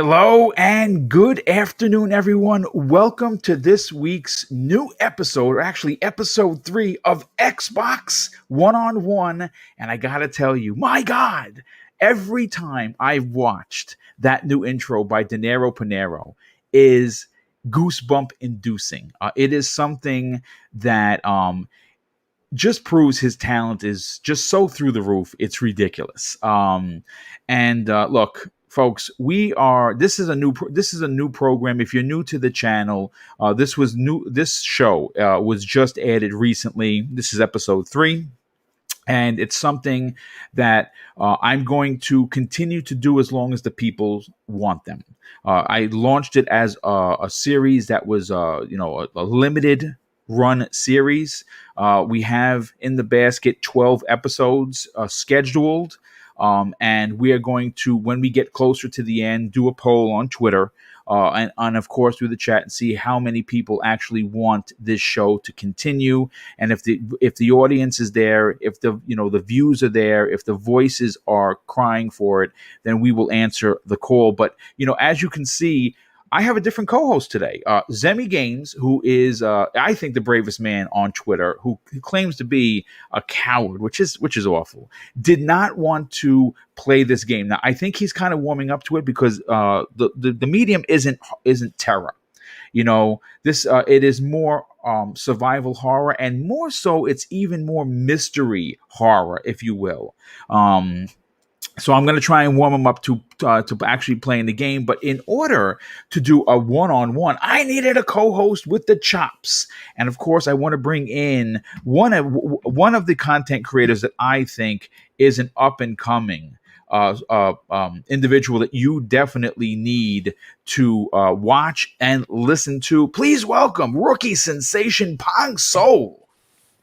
Hello and good afternoon, everyone. Welcome to this week's new episode, or actually episode 3 of Xbox One-on-One. And I gotta tell you, my God, every time I've watched that new intro by Dinero Panero is goosebump inducing. It is something that just proves his talent is just so through the roof. It's ridiculous. Look, folks, we are. This is a new program. If you're new to the channel, this was new. This show was just added recently. This is episode 3. And it's something that I'm going to continue to do as long as the people want them. I launched it as a series that was, a limited run series. We have in the basket 12 episodes scheduled. And we are going to, when we get closer to the end, do a poll on Twitter and of course through the chat and see how many people actually want this show to continue. And if the audience is there, if the views are there, if the voices are crying for it, then we will answer the call. But as you can see, I have a different co-host today, Zemi Gaines, who is, I think, the bravest man on Twitter, who claims to be a coward, which is awful. Did not want to play this game. Now, I think he's kind of warming up to it because the medium isn't terror. This it is more survival horror, and more so, it's even more mystery horror, if you will. So I'm going to try and warm them up to actually playing the game. But in order to do a one-on-one, I needed a co-host with the chops. And of course, I want to bring in one of the content creators that I think is an up-and-coming individual that you definitely need to watch and listen to. Please welcome rookie sensation Pong Soul.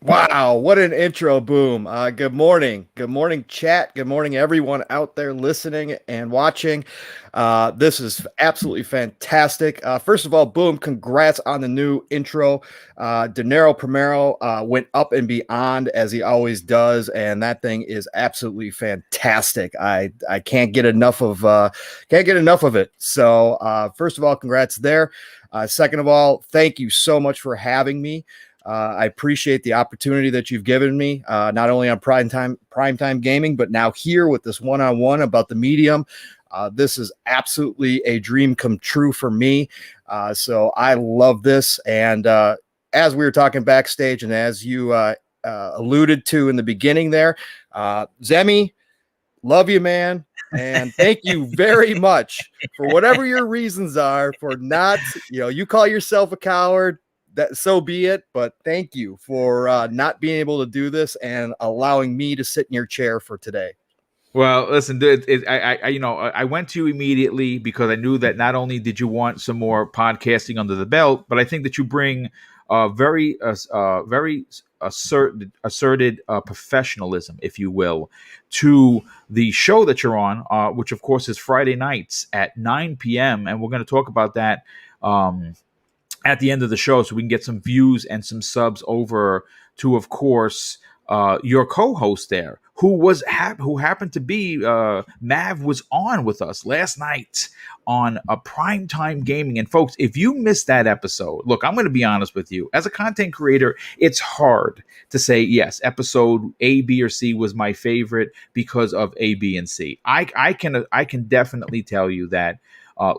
Wow, what an intro, Boom. Good morning. Good morning, chat. Good morning, everyone out there listening and watching. This is absolutely fantastic. First of all, Boom, congrats on the new intro. Dinero Primero went up and beyond as he always does, and that thing is absolutely fantastic. I can't get enough of it. So first of all, congrats there. Second of all, thank you so much for having me. I appreciate the opportunity that you've given me, not only on primetime gaming, but now here with this one-on-one about the medium. This is absolutely a dream come true for me. So I love this. And as we were talking backstage, and as you alluded to in the beginning there, Zemi, love you, man. And thank you very much for whatever your reasons are for not, you call yourself a coward. That so be it, but thank you for not being able to do this and allowing me to sit in your chair for today. Well, listen, dude, I went to you immediately because I knew that not only did you want some more podcasting under the belt, but I think that you bring very asserted professionalism, if you will, to the show that you're on, which of course is Friday nights at 9 p.m. And we're going to talk about that at the end of the show, so we can get some views and some subs over to, of course, your co-host there, who happened to be Mav was on with us last night on a primetime gaming. And folks, if you missed that episode, look, I'm going to be honest with you. As a content creator, it's hard to say yes, episode A, B, or C was my favorite because of A, B, and C. I can definitely tell you that.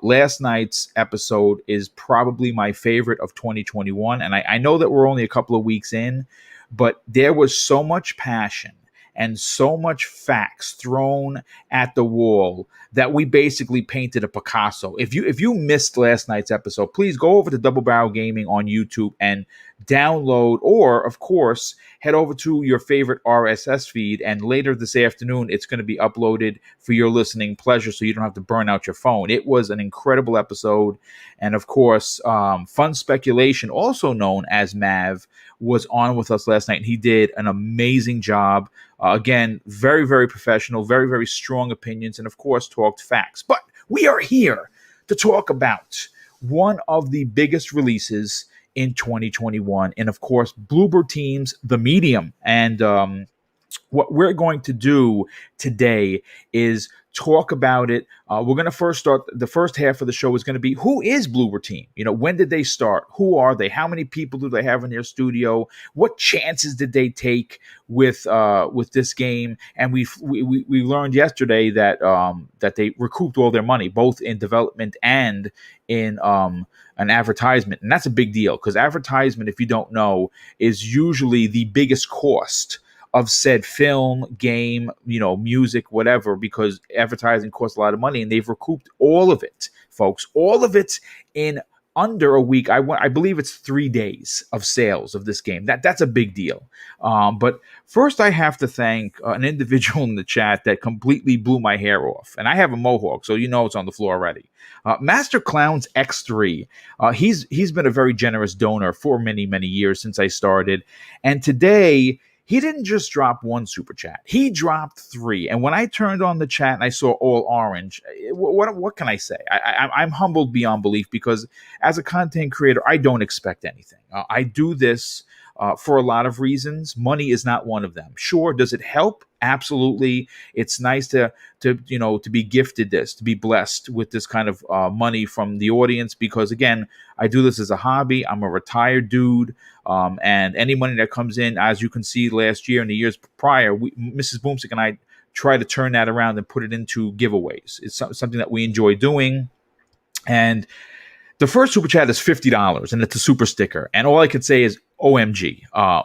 Last night's episode is probably my favorite of 2021. And I know that we're only a couple of weeks in, but there was so much passion and so much facts thrown at the wall that we basically painted a Picasso. If you missed last night's episode, please go over to Double Barrel Gaming on YouTube and download, or of course head over to your favorite RSS feed, and later this afternoon it's going to be uploaded for your listening pleasure so you don't have to burn out your phone. It was an incredible episode. And of course, Fun Speculation, also known as Mav, was on with us last night, and he did an amazing job. Again, very, very professional, very, very strong opinions, and of course talked facts. But we are here to talk about one of the biggest releases in 2021, and of course Bloober Team's The Medium. And what we're going to do today is talk about it. We're going to first start. The first half of the show is going to be, who is Bloober Team? When did they start? Who are they? How many people do they have in their studio? What chances did they take with this game? And we learned yesterday that that they recouped all their money, both in development and in an advertisement, and that's a big deal, because advertisement, if you don't know, is usually the biggest cost of said film, game, music, whatever, because advertising costs a lot of money, and they've recouped all of it, folks, all of it in under a week. I believe it's 3 days of sales of this game. That's a big deal. But first, I have to thank an individual in the chat that completely blew my hair off, and I have a mohawk, so it's on the floor already. Master Clowns X3. He's been a very generous donor for many, many years since I started, and today he didn't just drop one super chat. He dropped 3. And when I turned on the chat and I saw all orange, what can I say? I'm humbled beyond belief, because as a content creator, I don't expect anything. I do this for a lot of reasons. Money is not one of them. Sure, does it help? Absolutely. It's nice to be gifted this, to be blessed with this kind of money from the audience, because again, I do this as a hobby. I'm a retired dude. And any money that comes in, as you can see last year and the years prior, Mrs. Boomstick and I try to turn that around and put it into giveaways. It's something that we enjoy doing. And the first super chat is $50, and it's a super sticker. And all I could say is OMG.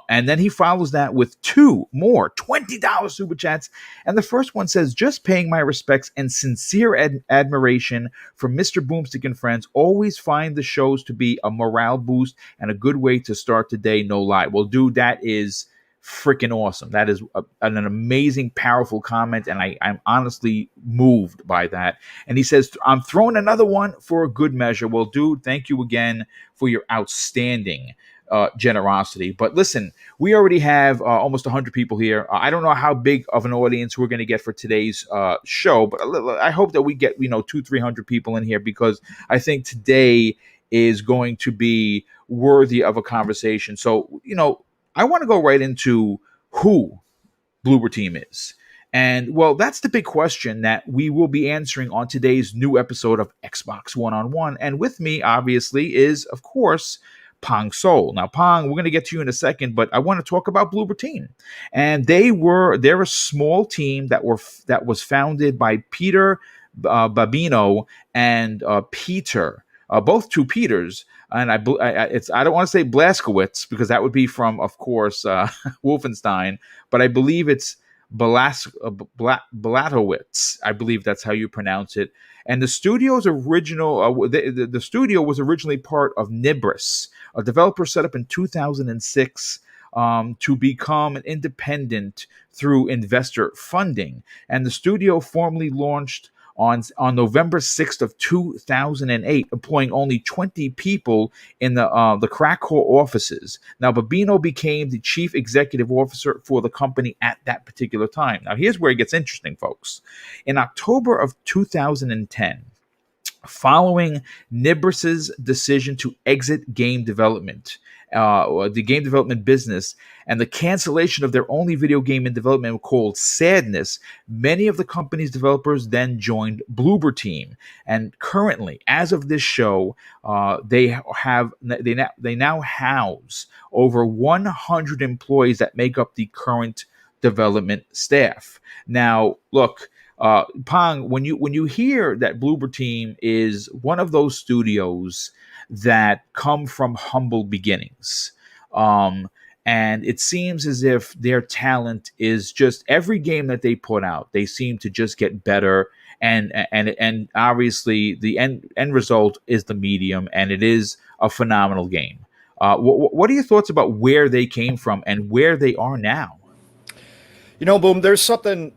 And then he follows that with 2 more $20 super chats. And the first one says, just paying my respects and sincere admiration for Mr. Boomstick and friends. Always find the shows to be a morale boost and a good way to start the day, no lie. Well, dude, that is freaking awesome. That is an amazing, powerful comment, and I'm honestly moved by that. And he says, I'm throwing another one for a good measure. Well, dude, thank you again for your outstanding generosity. But listen, we already have almost 100 people here. I don't know how big of an audience we're going to get for today's show, but I hope that we get 200-300 people in here, because I think today is going to be worthy of a conversation. So I want to go right into who Bloober Team is. And, well, that's the big question that we will be answering on today's new episode of Xbox One-on-One. And with me, obviously, is, of course, Pong Soul. Now, Pong, we're going to get to you in a second, but I want to talk about Bloober Team. And they're a small team that was founded by Peter Babino and Peter, both 2 Peters. And I don't want to say Blazkowicz, because that would be from, of course, Wolfenstein, but I believe it's Blatowitz. I believe that's how you pronounce it. And the studio's original, the studio was originally part of Nibris, a developer set up in 2006 to become an independent through investor funding. And the studio formally launched on November 6th of 2008, employing only 20 people in the crack core offices. Now, Babino became the chief executive officer for the company at that particular time. Now, here's where it gets interesting, folks. In October of 2010, following Nibris's decision to exit game development, the game development business, and the cancellation of their only video game in development called Sadness, many of the company's developers then joined Bloober Team. And currently, as of this show, they now house over 100 employees that make up the current development staff. Now, look, Pong, when you hear that Bloober Team is one of those studios that come from humble beginnings, and it seems as if their talent is just every game that they put out, they seem to just get better, and obviously the end result is the medium, and it is a phenomenal game. What are your thoughts about where they came from and where they are now? Boom, there's something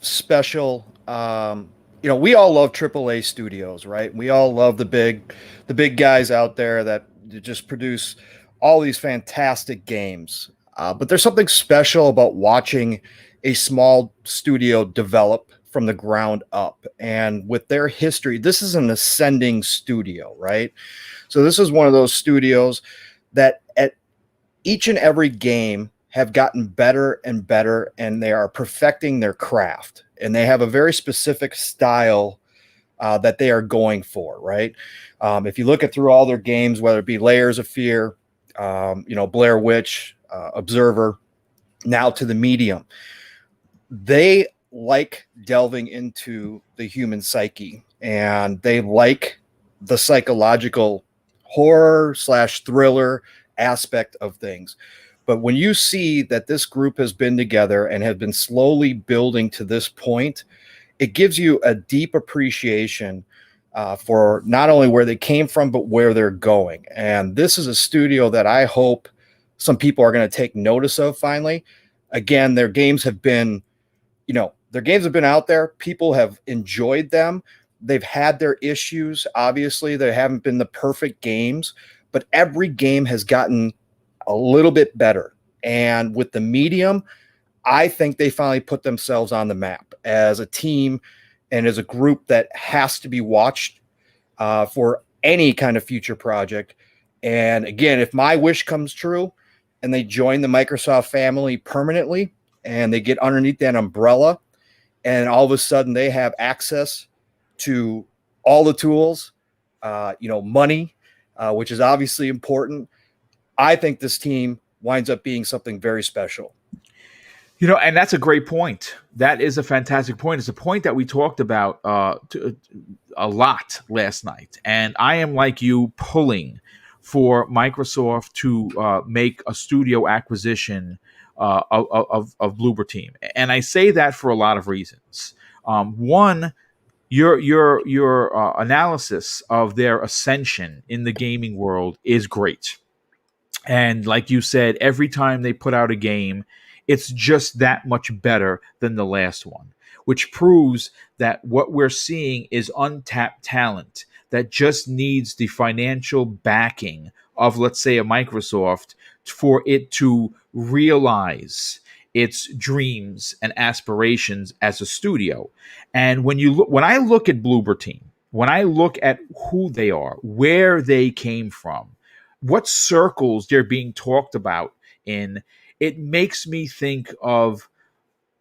special. We all love AAA studios, right? We all love the big guys out there that just produce all these fantastic games. But there's something special about watching a small studio develop from the ground up. And with their history, this is an ascending studio, right? So this is one of those studios that at each and every game have gotten better and better, and they are perfecting their craft. And they have a very specific style that they are going for, right? If you look at through all their games, whether it be Layers of Fear, Blair Witch, Observer, now to the Medium, they like delving into the human psyche, and they like the psychological horror / thriller aspect of things. But when you see that this group has been together and have been slowly building to this point, it gives you a deep appreciation for not only where they came from, but where they're going. And this is a studio that I hope some people are going to take notice of finally. Again, their games have been out there. People have enjoyed them. They've had their issues. Obviously, they haven't been the perfect games, but every game has gotten a little bit better. And with the Medium, I think they finally put themselves on the map as a team and as a group that has to be watched for any kind of future project. And again, if my wish comes true and they join the Microsoft family permanently and they get underneath that umbrella, and all of a sudden they have access to all the tools, money, which is obviously important, I think this team winds up being something very special. And that's a great point. That is a fantastic point. It's a point that we talked about a lot last night. And I am, like you, pulling for Microsoft to make a studio acquisition of Bloober Team. And I say that for a lot of reasons. One, your analysis of their ascension in the gaming world is great. And like you said, every time they put out a game, it's just that much better than the last one, which proves that what we're seeing is untapped talent that just needs the financial backing of, let's say, a Microsoft for it to realize its dreams and aspirations as a studio. And when I look at Bloober Team, when I look at who they are, where they came from, what circles they're being talked about in, it makes me think of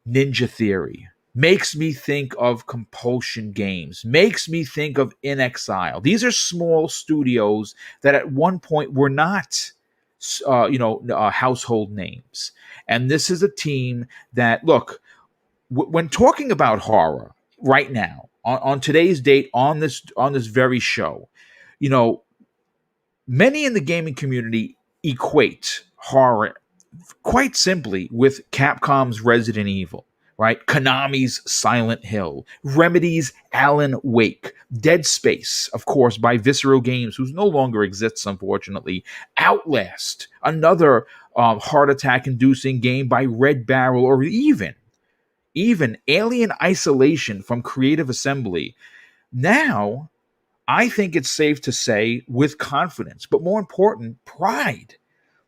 Ninja Theory, makes me think of Compulsion Games, makes me think of In Exile. These are small studios that at one point were not, household names. And this is a team that, look, when talking about horror right now, on today's date, on this very show, many in the gaming community equate horror quite simply with Capcom's Resident Evil, right? Konami's Silent Hill, Remedy's Alan Wake, Dead Space, of course, by Visceral Games, who no longer exists, unfortunately, Outlast, another heart attack-inducing game by Red Barrel, or even Alien Isolation from Creative Assembly. Now, I think it's safe to say with confidence, but more important, pride,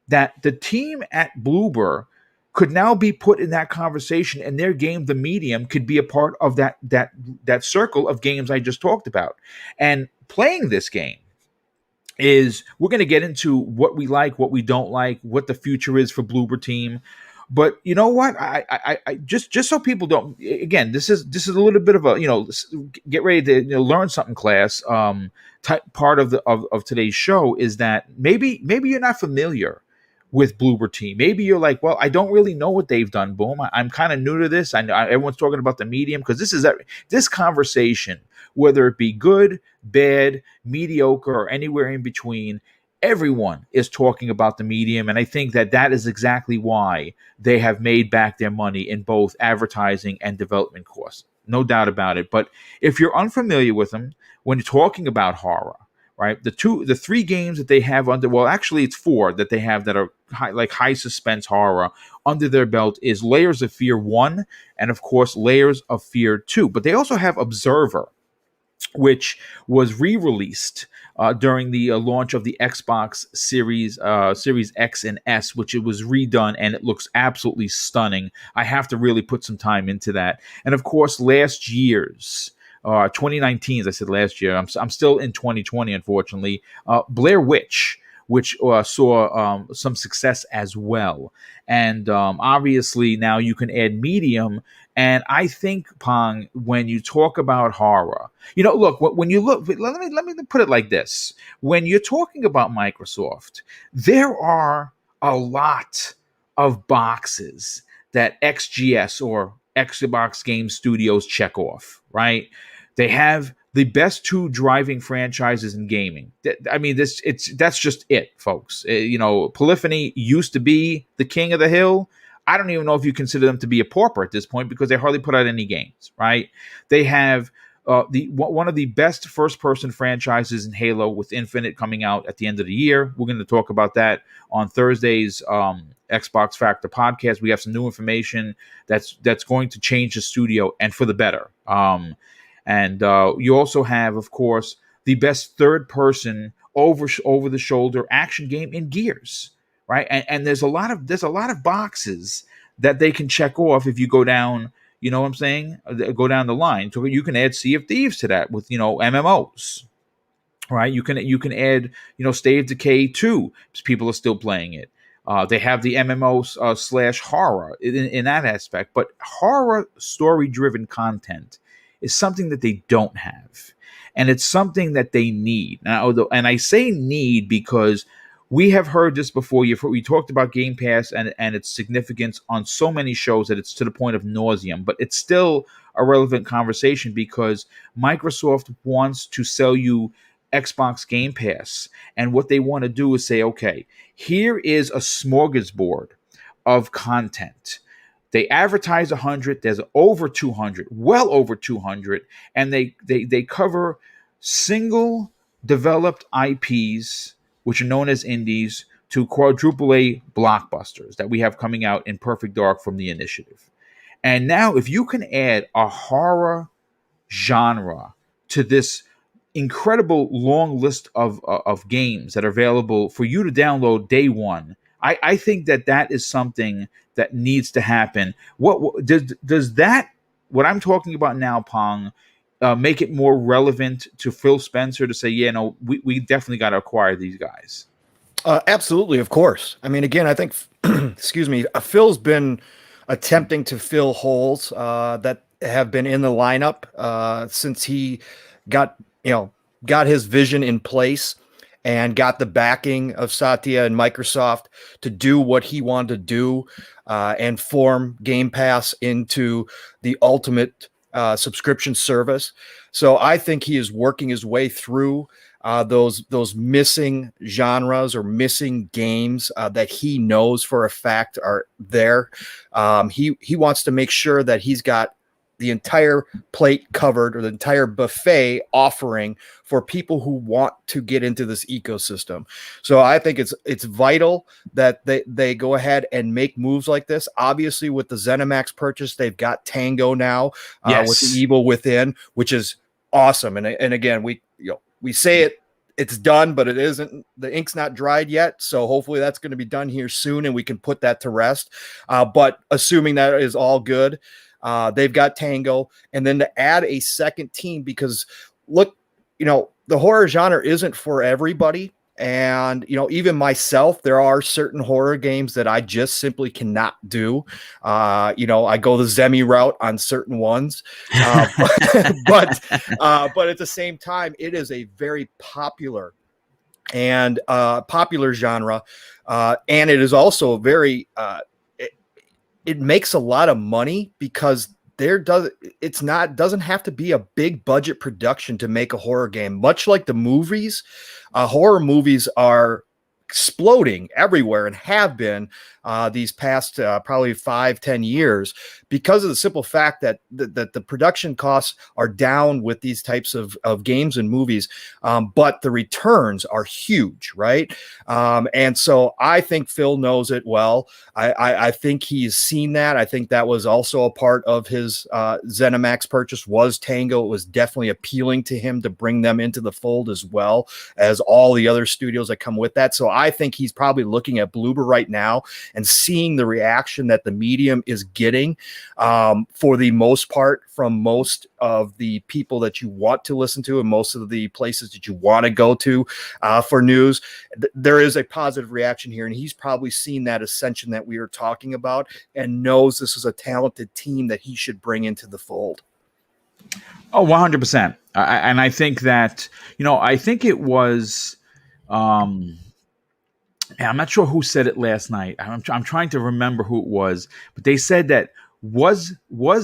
that the team at Bloober could now be put in that conversation, and their game, The Medium, could be a part of that circle of games I just talked about. And playing this game is, we're going to get into what we like, what we don't like, what the future is for Bloober Team. But you know what? I just so people don't. Again, this is a little bit of a get ready to learn something class. Part of today's show is that maybe you're not familiar with Bloober Team. Maybe you're like, well, I don't really know what they've done. Boom, I'm kind of new to this. I know everyone's talking about The Medium, because this conversation, whether it be good, bad, mediocre, or anywhere in between, everyone is talking about The Medium, and I think that is exactly why they have made back their money in both advertising and development costs. No doubt about it. But if you're unfamiliar with them, when you're talking about horror, right? The three games that they have actually it's four that they have that are high suspense horror under their belt is Layers of Fear 1 and, of course, Layers of Fear 2. But they also have Observer, which was re-released during the launch of the Xbox Series X and S, which it was redone, and it looks absolutely stunning. I have to really put some time into that. And of course, last year's 2019, as I said last year, I'm still in 2020, unfortunately. Blair Witch, which saw some success as well. And obviously now you can add medium. And I think, Pong, when you talk about horror, look, when you look, let me put it like this: when you're talking about Microsoft, there are a lot of boxes that XGS or Xbox Game Studios check off, right? They have the best two driving franchises in gaming. I mean, that's just it, folks. Polyphony used to be the king of the hill. I don't even know if you consider them to be a pauper at this point because they hardly put out any games, right? They have one of the best first-person franchises in Halo with Infinite coming out at the end of the year. We're going to talk about that on Thursday's Xbox Factor podcast. We have some new information that's going to change the studio and for the better. And you also have, of course, the best third-person over-the-shoulder action game in Gears, right? And there's a lot of boxes that they can check off if you go down. You know what I'm saying? Go down the line. So you can add Sea of Thieves to that with MMOs, right? You can add State of Decay 2 because people are still playing it. They have the MMO slash horror in that aspect, but horror story driven content is something that they don't have, and it's something that they need now. And I say need because we have heard this before. We talked about Game Pass and its significance on so many shows that it's to the point of nauseum, but it's still a relevant conversation because Microsoft wants to sell you Xbox Game Pass. And what they want to do is say, okay, here is a smorgasbord of content. They advertise 100, there's over 200, well over 200, and they cover single developed IPs, which are known as indies, to quadruple A blockbusters that we have coming out in Perfect Dark from the Initiative. And now if you can add a horror genre to this incredible long list of games that are available for you to download day one, I think that is something that needs to happen. What does that, what I'm talking about now, Pong, make it more relevant to Phil Spencer to say, yeah, no, we definitely got to acquire these guys? Absolutely, of course. I mean, again, I think, excuse me, Phil's been attempting to fill holes that have been in the lineup since he got his vision in place and got the backing of Satya and Microsoft to do what he wanted to do and form Game Pass into the ultimate subscription service. So I think he is working his way through those missing genres or missing games that he knows for a fact are there. He wants to make sure that he's got the entire plate covered, or the entire buffet offering for people who want to get into this ecosystem. So I think it's vital that they go ahead and make moves like this. Obviously, with the ZeniMax purchase, they've got Tango now with the Evil Within, which is awesome. And again, we say it's done, but it isn't. The ink's not dried yet, so hopefully that's going to be done here soon, and we can put that to rest. But assuming that is all good, they've got Tango, and then to add a second team, because look, the horror genre isn't for everybody. And, even myself, there are certain horror games that I just simply cannot do. I go the Zemi route on certain ones, but at the same time, it is a very popular genre. And it is also a very, it makes a lot of money because doesn't have to be a big budget production to make a horror game. Much like the movies, horror movies are exploding everywhere and have been these past probably 5-10 years because of the simple fact that the production costs are down with these types of games and movies, but the returns are huge, right? And so I think Phil knows it well. I think he's seen that. I think that was also a part of his ZeniMax purchase was Tango. It was definitely appealing to him to bring them into the fold as well as all the other studios that come with that. So I think he's probably looking at Bloober right now and seeing the reaction that the medium is getting for the most part, from most of the people that you want to listen to and most of the places that you want to go to for news. There is a positive reaction here, and he's probably seen that ascension that we were talking about and knows this is a talented team that he should bring into the fold. Oh, 100%. And I think that, I think it was, I'm not sure who said it last night. I'm trying to remember who it was, but they said that was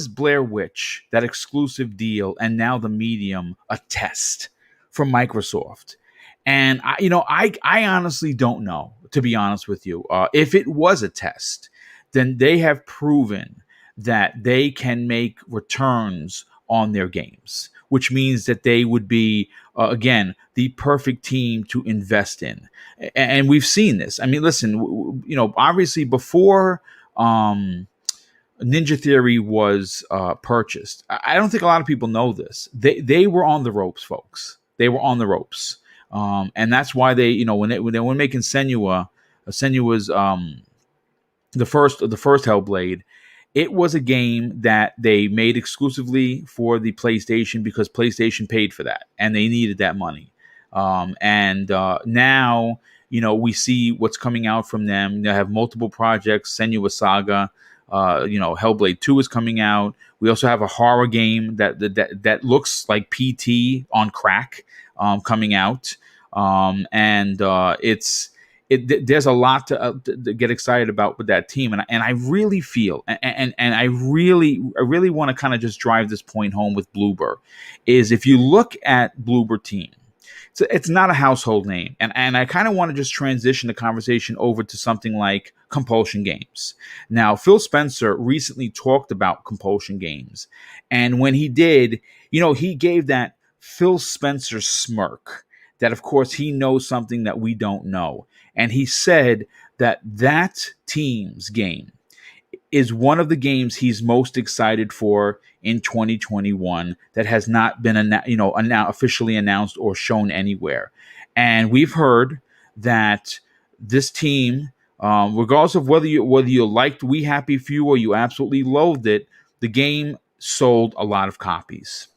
Blair Witch, that exclusive deal, and now the medium, a test from Microsoft. And I honestly don't know, to be honest with you. If it was a test, then they have proven that they can make returns on their games, which means that they would be, again, the perfect team to invest in. And we've seen this. I mean, listen, obviously before Ninja Theory was purchased, I don't think a lot of people know this. They were on the ropes, folks. They were on the ropes. And that's why they, when they were making Senua's the first Hellblade, it was a game that they made exclusively for the PlayStation because PlayStation paid for that and they needed that money. And now, we see what's coming out from them. They have multiple projects, Senua Saga, Hellblade 2 is coming out. We also have a horror game that looks like PT on crack coming out. There's a lot to get excited about with that team, and I really feel, and I really want to kind of just drive this point home with Bloober, is if you look at Bloober Team, it's not a household name, and I kind of want to just transition the conversation over to something like Compulsion Games. Now, Phil Spencer recently talked about Compulsion Games, and when he did, he gave that Phil Spencer smirk. That, of course, he knows something that we don't know. And he said that team's game is one of the games he's most excited for in 2021 that has not been officially announced or shown anywhere. And we've heard that this team, regardless of whether you liked We Happy Few or you absolutely loathed it, the game sold a lot of copies.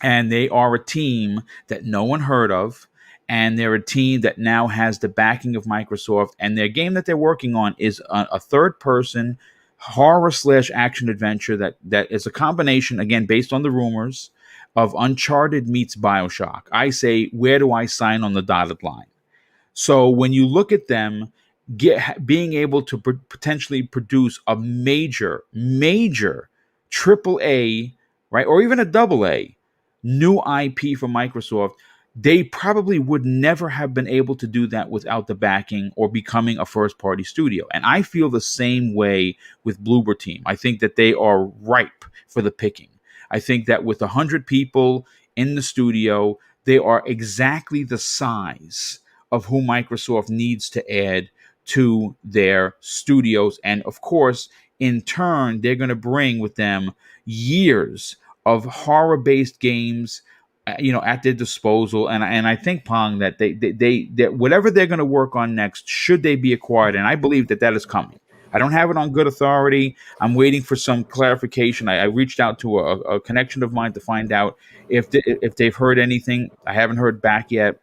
And they are a team that no one heard of. And they're a team that now has the backing of Microsoft. And their game that they're working on is a third-person horror/action adventure that is a combination, again, based on the rumors, of Uncharted meets BioShock. I say, where do I sign on the dotted line? So when you look at them being able to potentially produce a major AAA, right, or even a AA, new IP for Microsoft, they probably would never have been able to do that without the backing or becoming a first-party studio. And I feel the same way with Bloober Team. I think that they are ripe for the picking. I think that with 100 people in the studio, they are exactly the size of who Microsoft needs to add to their studios. And of course, in turn, they're going to bring with them years of horror-based games, at their disposal. And I think, Pong, that they whatever they're going to work on next, should they be acquired, and I believe that is coming. I don't have it on good authority. I'm waiting for some clarification. I reached out to a connection of mine to find out if they've heard anything. I haven't heard back yet.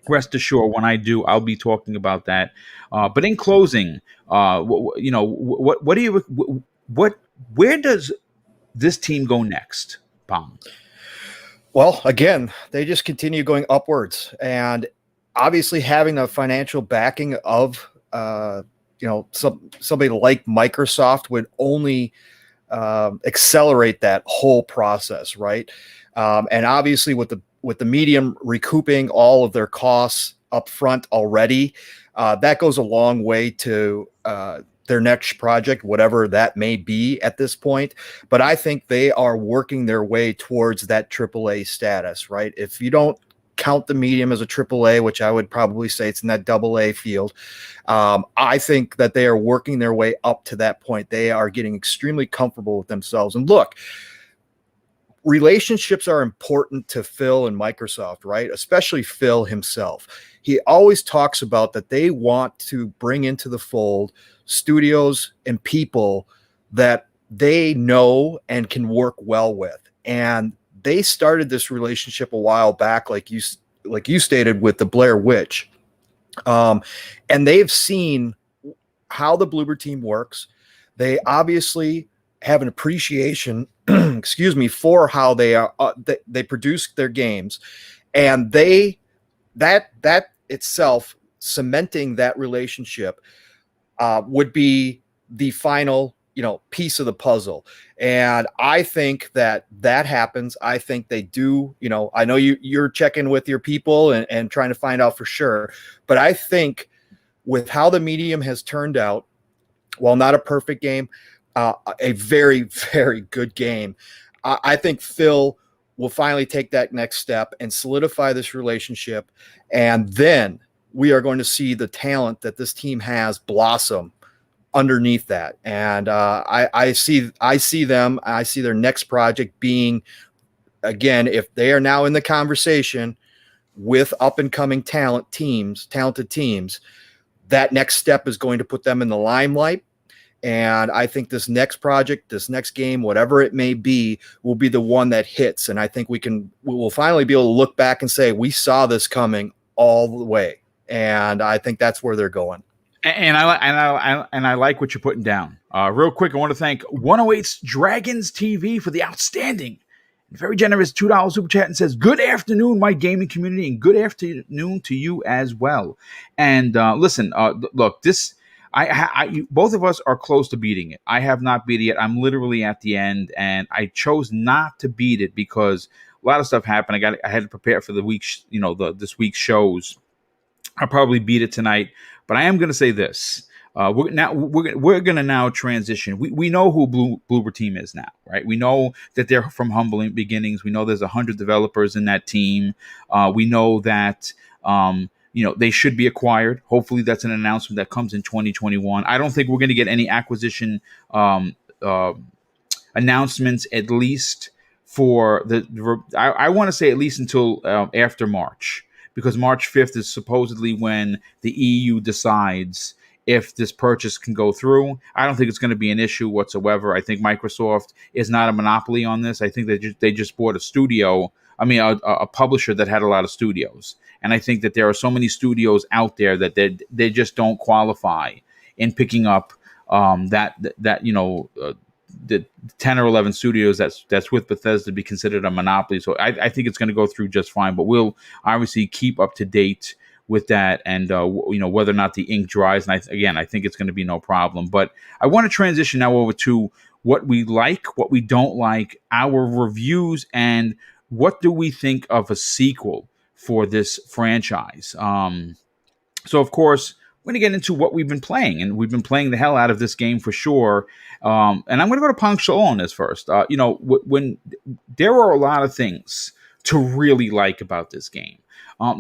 Rest assured, when I do, I'll be talking about that. But in closing, where does this team go next, Pong? Well, again, they just continue going upwards, and obviously having the financial backing of somebody like Microsoft would only accelerate that whole process, right? And obviously with the medium recouping all of their costs up front already, that goes a long way to their next project, whatever that may be at this point. But I think they are working their way towards that AAA status, right? If you don't count the medium as a AAA, which I would probably say it's in that AA field, I think that they are working their way up to that point. They are getting extremely comfortable with themselves. And look, relationships are important to Phil and Microsoft, right? Especially Phil himself. He always talks about that they want to bring into the fold studios and people that they know and can work well with. And they started this relationship a while back, like you stated, with the Blair Witch. And they've seen how the Bloober team works. They obviously have an appreciation, excuse me, for how they produce their games, and that itself, cementing that relationship, would be the final piece of the puzzle. And I think that happens. I think they do. I know you're checking with your people and trying to find out for sure, but I think with how the medium has turned out, while not a perfect game, a very, very good game, I think Phil will finally take that next step and solidify this relationship. And then we are going to see the talent that this team has blossom underneath that. And I see their next project being, again, if they are now in the conversation with up and coming talented teams, that next step is going to put them in the limelight. And I think this next project, this next game, whatever it may be, will be the one that hits. And I think we will finally be able to look back and say, we saw this coming all the way. And I think that's where they're going. And I like what you're putting down. Real quick, I want to thank 108's Dragons TV for the outstanding, very generous $2 super chat, and says, "Good afternoon, my gaming community, and good afternoon to you as well." And listen, look, this. Both of us are close to beating it. I have not beat it yet. I'm literally at the end, and I chose not to beat it because a lot of stuff happened. I had to prepare for the week, this week's shows. I'll probably beat it tonight, but I am going to say this: we're going to now transition. We know who Bloober Team is now, right? We know that they're from humble beginnings. We know there's 100 developers in that team. We know that. They should be acquired. Hopefully that's an announcement that comes in 2021. I don't think we're going to get any acquisition announcements, at least for I want to say at least until after March, because March 5th is supposedly when the EU decides if this purchase can go through. I don't think it's going to be an issue whatsoever. I think Microsoft is not a monopoly on this. I think they just bought a publisher that had a lot of studios. And I think that there are so many studios out there that they just don't qualify in picking up the 10 or 11 studios that's with Bethesda to be considered a monopoly. So I think it's going to go through just fine. But we'll obviously keep up to date with that, and whether or not the ink dries. And I think it's going to be no problem. But I want to transition now over to what we like, what we don't like, our reviews, and what do we think of a sequel for this franchise. So, of course, we're going to get into what we've been playing, and we've been playing the hell out of this game for sure. And I'm going to go to Punk Show on this first. When there are a lot of things to really like about this game.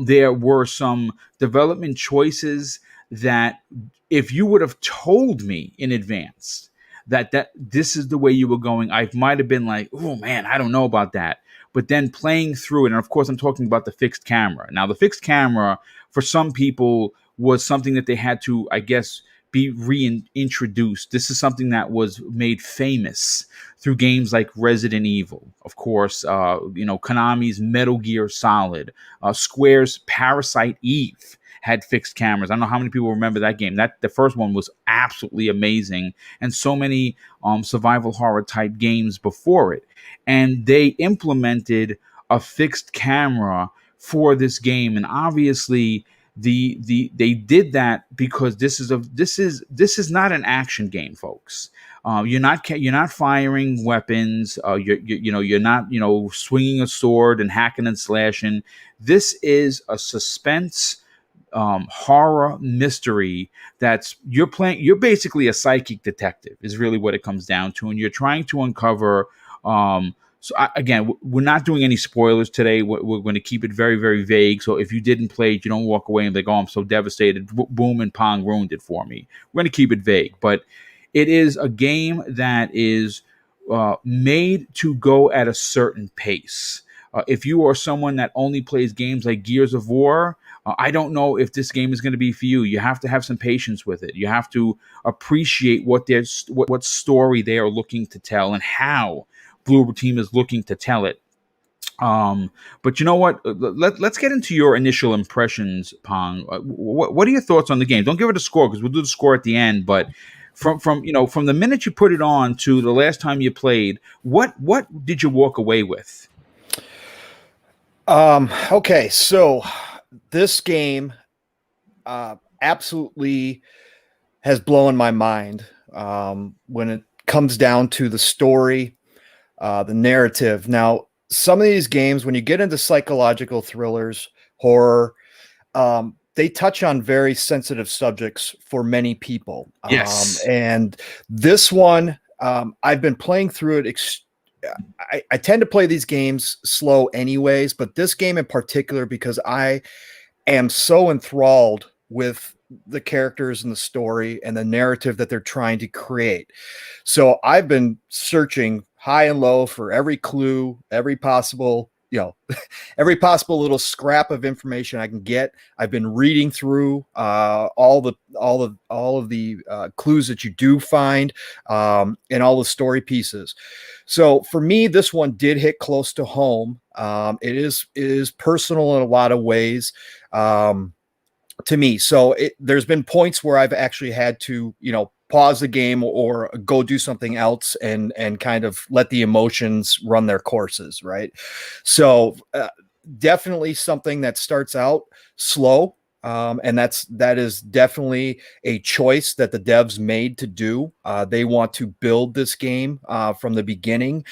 There were some development choices that if you would have told me in advance that this is the way you were going, I might have been like, oh man, I don't know about that. But then playing through it, and of course I'm talking about the fixed camera. Now the fixed camera for some people was something that they had to, I guess, be reintroduced. This is something that was made famous through games like Resident Evil, of course, Konami's Metal Gear Solid, Square's Parasite Eve had fixed cameras. I don't know how many people remember that game. That the first one was absolutely amazing, and so many survival horror type games before it. And they implemented a fixed camera for this game, and obviously they did that because this is not an action game, folks. You're not firing weapons. You're not swinging a sword and hacking and slashing. This is a suspense horror mystery you're playing. You're basically a psychic detective is really what it comes down to, and you're trying to uncover. Again, we're not doing any spoilers today. We're going to keep it very, very vague. So if you didn't play it, you don't walk away and be like, oh, I'm so devastated. Boom and Pong ruined it for me. We're going to keep it vague. But it is a game that is made to go at a certain pace. If you are someone that only plays games like Gears of War, I don't know if this game is going to be for you. You have to have some patience with it. You have to appreciate what story they are looking to tell and how Bloober Team is looking to tell it. But you know what? Let's get into your initial impressions, Pong. What are your thoughts on the game? Don't give it a score because we'll do the score at the end. But from the minute you put it on to the last time you played, what did you walk away with? Okay, so this game absolutely has blown my mind when it comes down to the story, the narrative. Now, some of these games, when you get into psychological thrillers, horror, they touch on very sensitive subjects for many people. Yes. And this one, I've been playing through it. I tend to play these games slow anyways, but this game in particular, because I am so enthralled with the characters and the story and the narrative that they're trying to create. So I've been searching high and low for every clue, every possible, every possible little scrap of information I can get. I've been reading through all of the clues that you do find, and all the story pieces. So for me, this one did hit close to home. It is personal in a lot of ways. To me. So there's been points where I've actually had to, pause the game or go do something else and kind of let the emotions run their courses. Right. So definitely something that starts out slow. And that is definitely a choice that the devs made to do. They want to build this game from the beginning.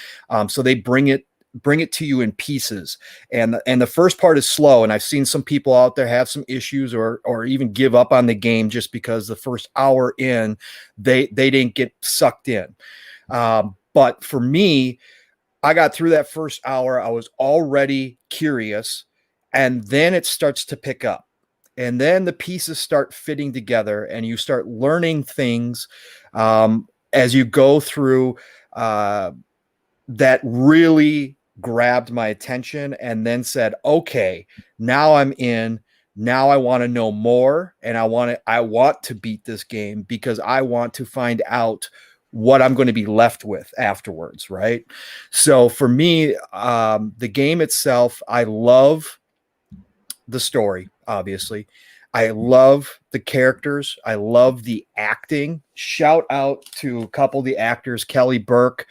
So they bring it to you in pieces, and the first part is slow, and I've seen some people out there have some issues or even give up on the game just because the first hour in they didn't get sucked in. But for me, I got through that first hour, I was already curious, and then it starts to pick up, and then the pieces start fitting together, and you start learning things as you go through that really grabbed my attention, and then said, okay, now I'm in. Now I want to know more, and I want to beat this game because I want to find out what I'm going to be left with afterwards. Right. So for me, the game itself, I love the story, obviously. I love the characters. I love the acting. Shout out to a couple of the actors, Kelly Burke,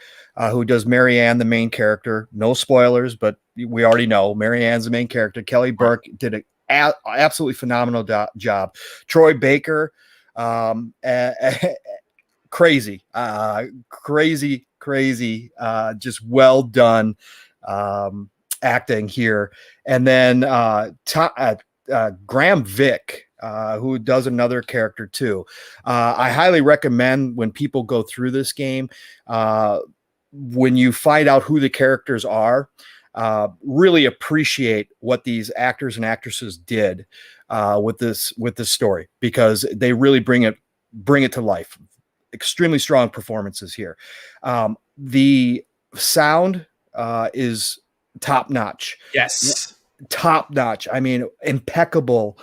who does Marianne, the main character. No spoilers, but we already know Marianne's the main character. Kelly Burke did an absolutely phenomenal job. Troy Baker, crazy, just well done acting here. And then Graham Vick, who does another character too. I highly recommend when people go through this game, when you find out who the characters are, really appreciate what these actors and actresses did with this story, because they really bring it to life. Extremely strong performances here. The sound is top notch. Yes. Top notch. I mean, impeccable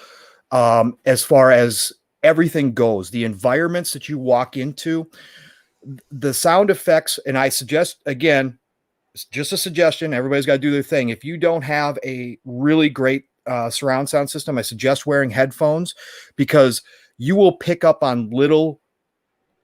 as far as everything goes. The environments that you walk into, the sound effects, and I suggest, again, it's just a suggestion, everybody's got to do their thing. If you don't have a really great surround sound system, I suggest wearing headphones, because you will pick up on little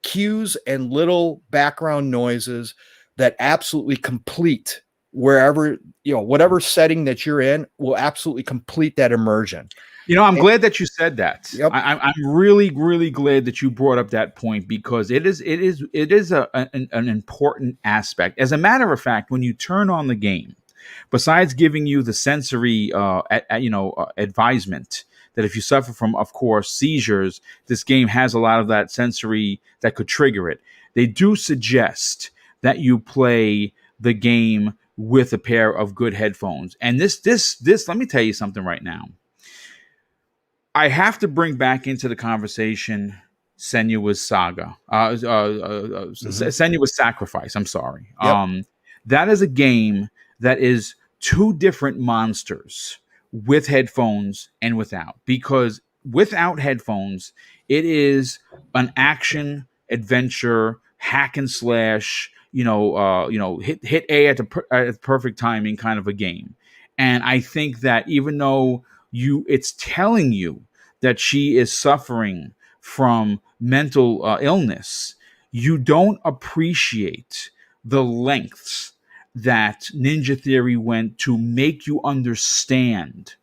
cues and little background noises that absolutely complete wherever, whatever setting that you're in, will absolutely complete that immersion. I'm glad that you said that. Yep. I'm really, really glad that you brought up that point, because it is an important aspect. As a matter of fact, when you turn on the game, besides giving you the sensory, advisement that if you suffer from, of course, seizures, this game has a lot of that sensory that could trigger it. They do suggest that you play the game with a pair of good headphones. And this, let me tell you something right now. I have to bring back into the conversation Senua's Saga, Senua's Sacrifice. I'm sorry. Yep. That is a game that is two different monsters with headphones and without. Because without headphones, it is an action adventure hack and slash, hit A at the perfect timing kind of a game. And I think that even though it's telling you that she is suffering from mental illness, you don't appreciate the lengths that Ninja Theory went to make you understand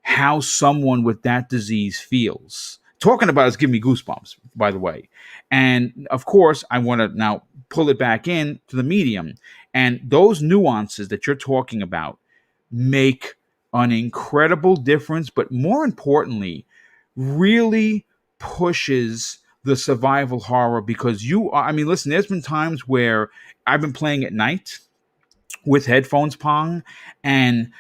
how someone with that disease feels. Talking about is giving me goosebumps, by the way. And of course, I want to now pull it back in to the medium. And those nuances that you're talking about make an incredible difference, but more importantly, really pushes the survival horror because listen, there's been times where I've been playing at night with headphones, Pong, and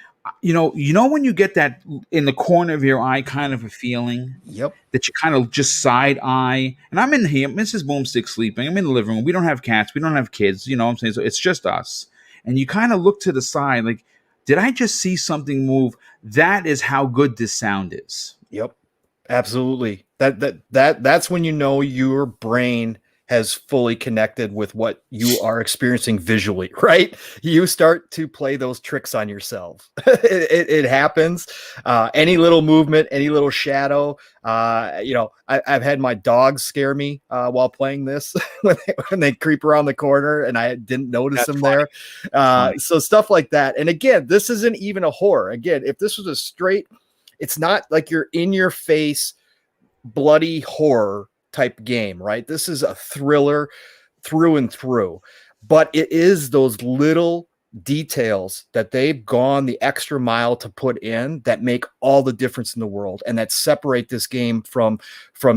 when you get that in the corner of your eye kind of a feeling. Yep. That you kind of just side eye. And I'm in here, Mrs. Boomstick sleeping. I'm in the living room. We don't have cats. We don't have kids. You know what I'm saying? So it's just us. And you kind of look to the side like, did I just see something move? That is how good this sound is. Yep. Absolutely. That's when you know your brain has fully connected with what you are experiencing visually, right? You start to play those tricks on yourself. It happens. Any little movement, any little shadow. I've had my dogs scare me while playing this when they creep around the corner and I didn't notice them there. So stuff like that. And again, this isn't even a horror. Again, if this was a straight, it's not like you're in your face, bloody horror type game, right? This is a thriller through and through, but it is those little details that they've gone the extra mile to put in that make all the difference in the world and that separate this game from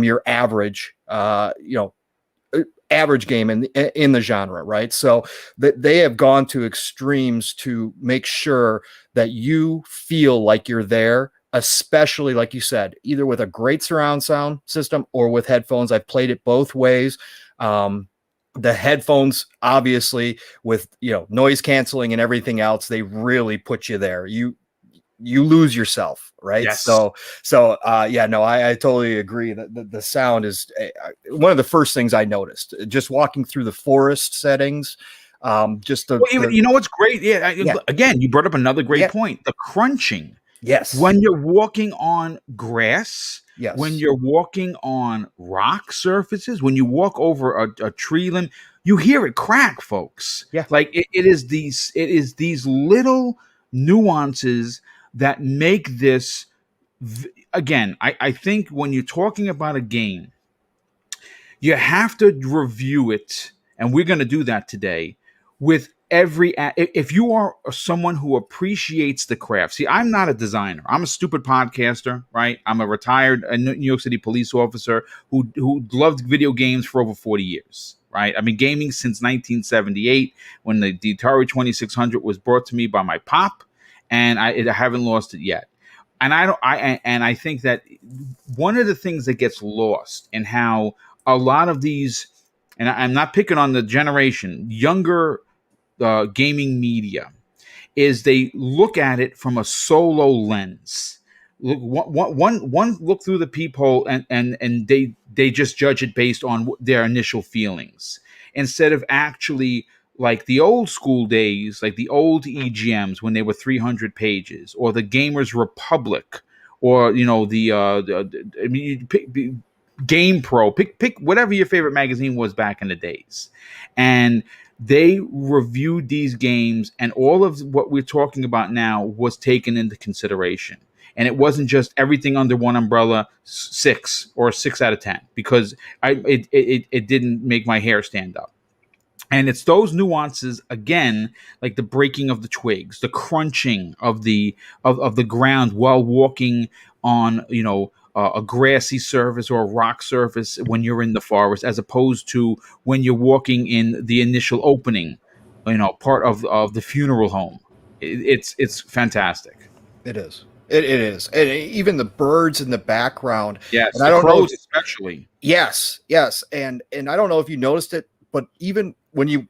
your average, average game in the genre, right? So that they have gone to extremes to make sure that you feel like you're there, especially like you said, either with a great surround sound system or with headphones. I've played it both ways. The headphones, obviously, with noise canceling and everything else, they really put you there. You lose yourself, right? Yes. I totally agree that the sound is one of the first things I noticed just walking through the forest settings. You know what's great? Again, you brought up another great point: the crunching. Yes. When you're walking on grass, yes. When you're walking on rock surfaces, when you walk over a tree limb, you hear it crack, folks. Yeah. Like it is these little nuances that make this. Again, I think when you're talking about a game, you have to review it, and we're going to do that today with if you are someone who appreciates the craft. See, I'm not a designer. I'm a stupid podcaster, right? I'm a retired New York City police officer who loved video games for over 40 years, right? I've been gaming since 1978 when the Atari 2600 was brought to me by my pop, and I haven't lost it yet. And I think that one of the things that gets lost in how a lot of these, and I'm not picking on the generation, younger gaming media, is they look at it from a solo lens. One look through the peephole and they just judge it based on their initial feelings instead of actually like the old school days, like the old EGMs when they were 300 pages, or the Gamers Republic, or Game Pro. Pick whatever your favorite magazine was back in the days, and they reviewed these games, and all of what we're talking about now was taken into consideration. And it wasn't just everything under one umbrella, 6 or 6 out of 10, because it didn't make my hair stand up. And it's those nuances, again, like the breaking of the twigs, the crunching of the ground while walking on, a grassy surface or a rock surface when you're in the forest, as opposed to when you're walking in the initial opening, part of the funeral home. It's fantastic. It is. It is. And even the birds in the background. Yes, and I don't crows know especially. Yes. And I don't know if you noticed it, but even when you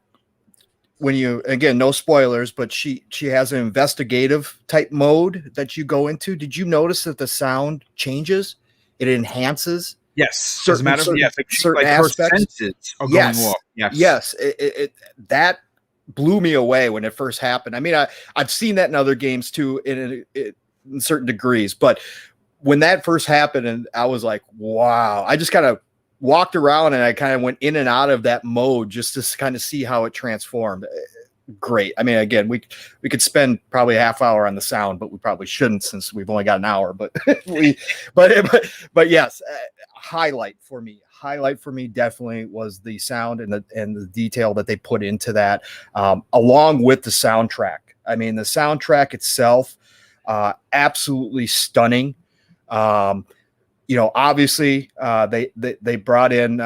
when you, again, no spoilers, but she has an investigative type mode that you go into. Did you notice that the sound changes? It enhances Yes, as a matter of yes, certain like her aspects. senses are going Yes, off. Yes, yes. That blew me away when it first happened. I mean, I've seen that in other games too, in certain degrees, but when that first happened, and I was like, wow, I just kind of walked around and I kind of went in and out of that mode just to kind of see how it transformed. Great. I mean, again, we could spend probably a half hour on the sound, but we probably shouldn't since we've only got an hour. But but yes, highlight for me definitely was the sound and the detail that they put into that, along with the soundtrack. I mean, the soundtrack itself, absolutely stunning. Obviously, they brought in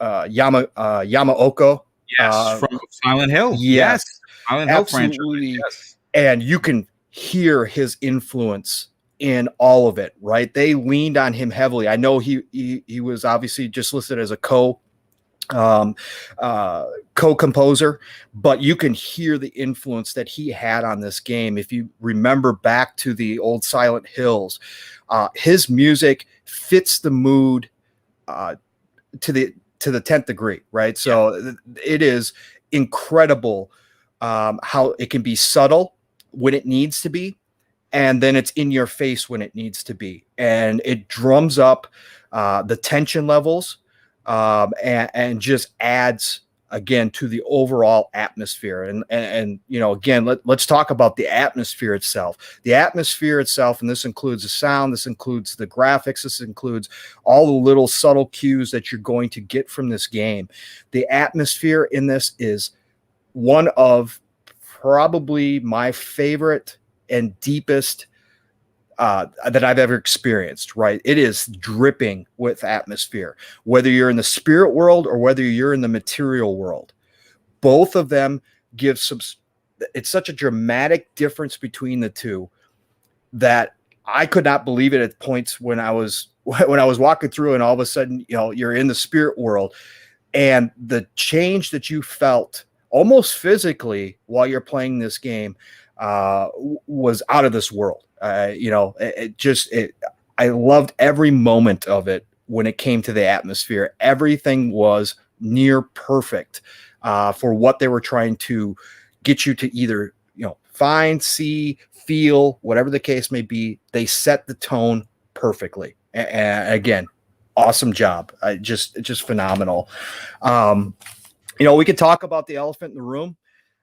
Yamaoka. yes, from Silent Hill. Yes, Yes, Silent Hill franchise. absolutely. Yes, And you can hear his influence in all of it, right? They leaned on him heavily. I know he was obviously just listed as a um, co-composer, but you can hear the influence that he had on this game. If you remember back to the old Silent Hills, his music fits the mood to the 10th degree, right? So it is incredible how it can be subtle when it needs to be, and then it's in your face when it needs to be, and it drums up the tension levels, and just adds again to the overall atmosphere. And again, let's talk about the atmosphere itself. The atmosphere itself, and this includes the sound, this includes the graphics, this includes all the little subtle cues that you're going to get from this game. The atmosphere in this is one of probably my favorite and deepest that I've ever experienced, right? It is dripping with atmosphere, whether you're in the spirit world or whether you're in the material world. Both of them give some, it's such a dramatic difference between the two that I could not believe it at points when I was walking through, and all of a sudden, you're in the spirit world, and the change that you felt almost physically while you're playing this game was out of this world. I loved every moment of it. When it came to the atmosphere, everything was near perfect for what they were trying to get you to either find, see, feel, whatever the case may be. They set the tone perfectly, and again, awesome job. Just phenomenal. We could talk about the elephant in the room.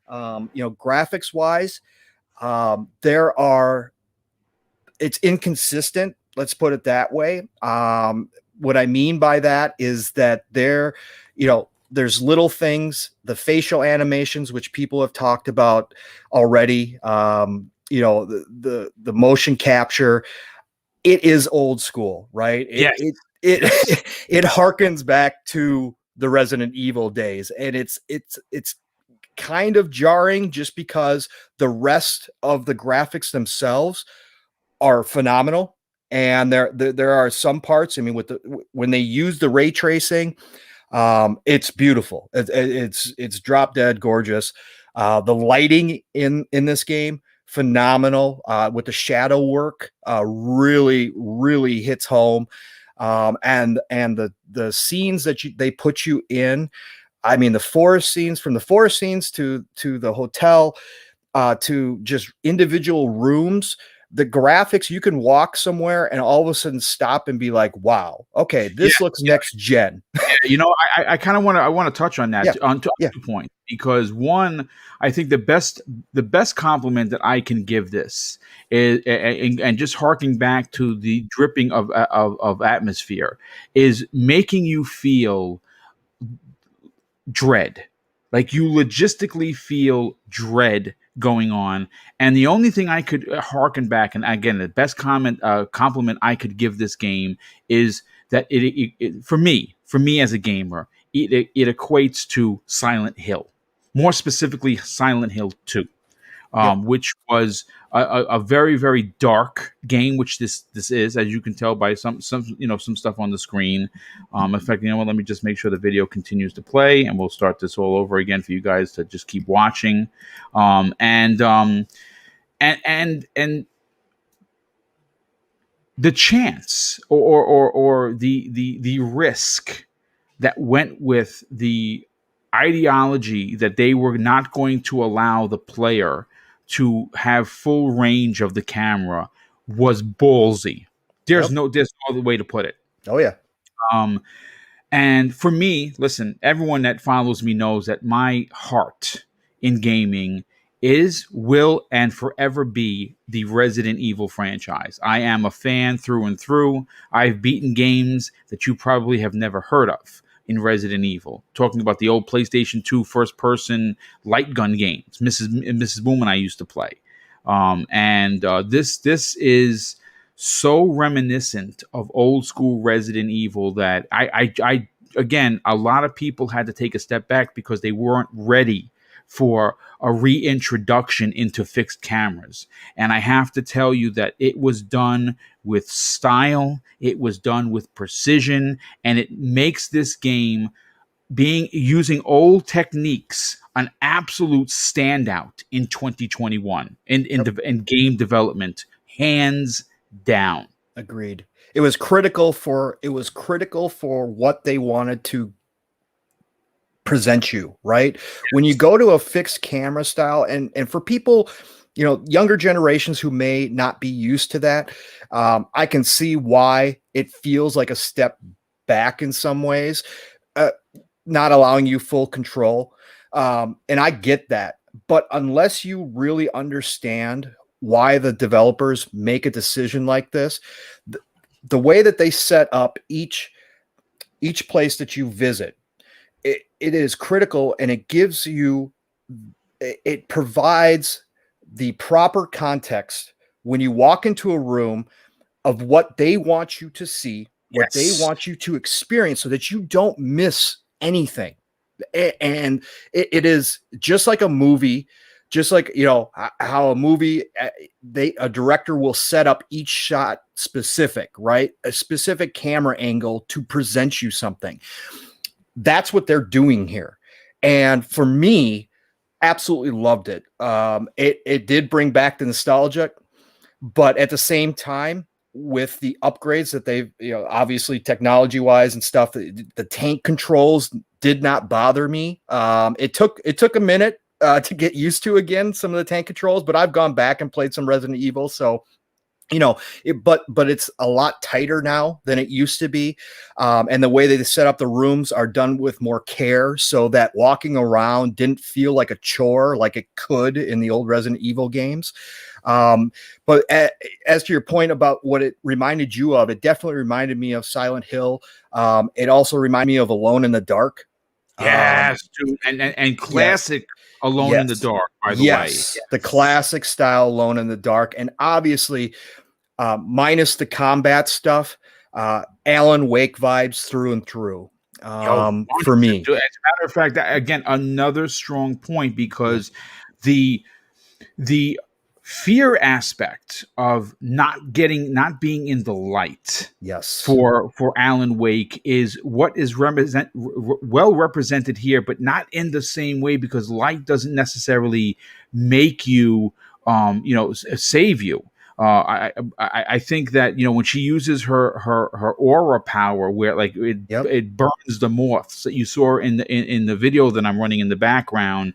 Graphics wise, it's inconsistent. Let's put it that way. What I mean by that is that there's little things, the facial animations, which people have talked about already. The motion capture, it is old school, right? It harkens back to the Resident Evil days, and it's kind of jarring just because the rest of the graphics themselves are phenomenal, and there are some parts. I mean, when they use the ray tracing, it's beautiful. It's drop dead gorgeous. The lighting in this game, phenomenal. With the shadow work, really hits home. And the scenes that they put you in. I mean, the forest scenes, from the forest scenes to the hotel, to just individual rooms, the graphics, you can walk somewhere and all of a sudden stop and be like, wow, okay, this looks next gen. I kind of want to touch on that on 2 points, because one, I think the best compliment that I can give this is, and just harking back to the dripping of atmosphere, is making you feel dread. Like, you logistically feel dread going on. And the only thing I could harken back, and again, the best compliment I could give this game is that it for me as a gamer, it equates to Silent Hill, more specifically Silent Hill 2. Yep. which was a very, very dark game, which this is, as you can tell by some some stuff on the screen. In fact, let me just make sure the video continues to play, and we'll start this all over again for you guys to just keep watching. And the chance or the risk that went with the ideology that they were not going to allow the player to have full range of the camera was ballsy. There's Yep. no other way to put it. Oh yeah. Um, and for me, listen, everyone that follows me knows that my heart in gaming is, will, and forever be the Resident Evil franchise. I am a fan through and through. I've beaten games that you probably have never heard of in Resident Evil. Talking about the old PlayStation 2 first-person light gun games, Mrs. Boom and I used to play. This is so reminiscent of old school Resident Evil that I again, a lot of people had to take a step back because they weren't ready for a reintroduction into fixed cameras. And I have to tell you that it was done with style, it was done with precision, and it makes this game, being using old techniques, an absolute standout in 2021 in game development, hands down. Agreed. It was critical for what they wanted to present you, right? When you go to a fixed camera style, and for people, younger generations who may not be used to that, I can see why it feels like a step back in some ways, not allowing you full control. And I get that, but unless you really understand why the developers make a decision like this, the way that they set up each place that you visit, it is critical, and it provides the proper context when you walk into a room of what they want you to see, what they want you to experience, so that you don't miss anything. And it is just like a movie, just like, how a movie, a director will set up each shot specific, right? A specific camera angle to present you something. That's what they're doing here. And for me, absolutely loved it. It did bring back the nostalgia, but at the same time, with the upgrades that they've, obviously technology wise and stuff, the tank controls did not bother me. It took a minute to get used to, again, some of the tank controls, but I've gone back and played some Resident Evil. So, but it's a lot tighter now than it used to be. And the way they set up the rooms are done with more care, so that walking around didn't feel like a chore like it could in the old Resident Evil games. But as to your point about what it reminded you of, it definitely reminded me of Silent Hill. It also reminded me of Alone in the Dark. Yes, dude. And classic Alone in the Dark, by the way. Yes, the classic style Alone in the Dark. And obviously, minus the combat stuff, Alan Wake vibes through and through. For me. As a matter of fact, again, another strong point, because the fear aspect of not being in the light, for Alan Wake, is what is well represented here, but not in the same way, because light doesn't necessarily make you save you. I think that when she uses her aura power, where like it burns the moths that you saw in the video that I'm running in the background,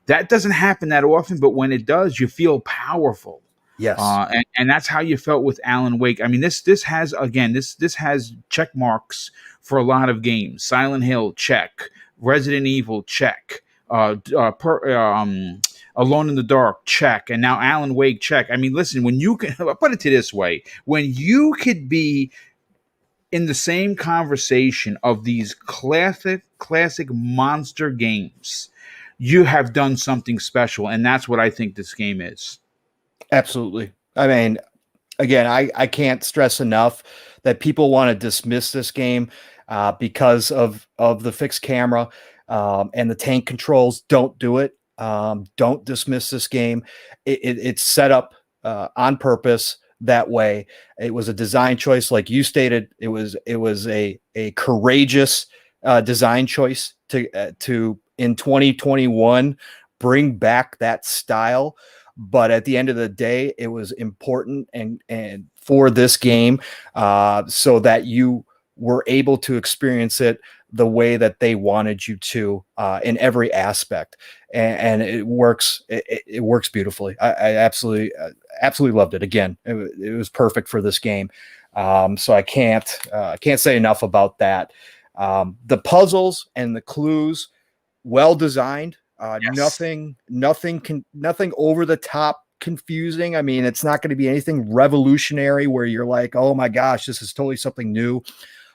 that doesn't happen that often, but when it does, you feel powerful. Yes. And that's how you felt with Alan Wake. I mean, this has check marks for a lot of games. Silent Hill, check. Resident Evil, check. Alone in the Dark, check. And now Alan Wake, check. I mean, listen, when you can, I'll put it to this way, when you could be in the same conversation of these classic monster games, you have done something special, and that's what I think this game is. Absolutely. I mean, again, I can't stress enough that people want to dismiss this game because of the fixed camera and the tank controls. Don't do it. Don't dismiss this game. It's set up on purpose that way. It was a design choice, like you stated. It was a courageous design choice to in 2021 bring back that style. But at the end of the day, it was important and for this game, so that you were able to experience it the way that they wanted you to, in every aspect, and it works. It works beautifully. I absolutely loved it. Again, it was perfect for this game. So I can't say enough about that. The puzzles and the clues, well designed. Yes. Nothing over the top confusing. I mean, it's not going to be anything revolutionary where you're like, oh my gosh, this is totally something new.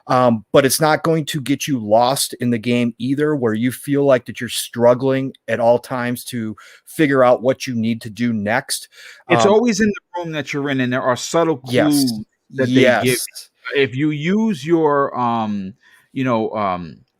But it's not going to get you lost in the game either, where you feel like that you're struggling at all times to figure out what you need to do next. It's always in the room that you're in, and there are subtle Yes, clues that they give. yes, If you use your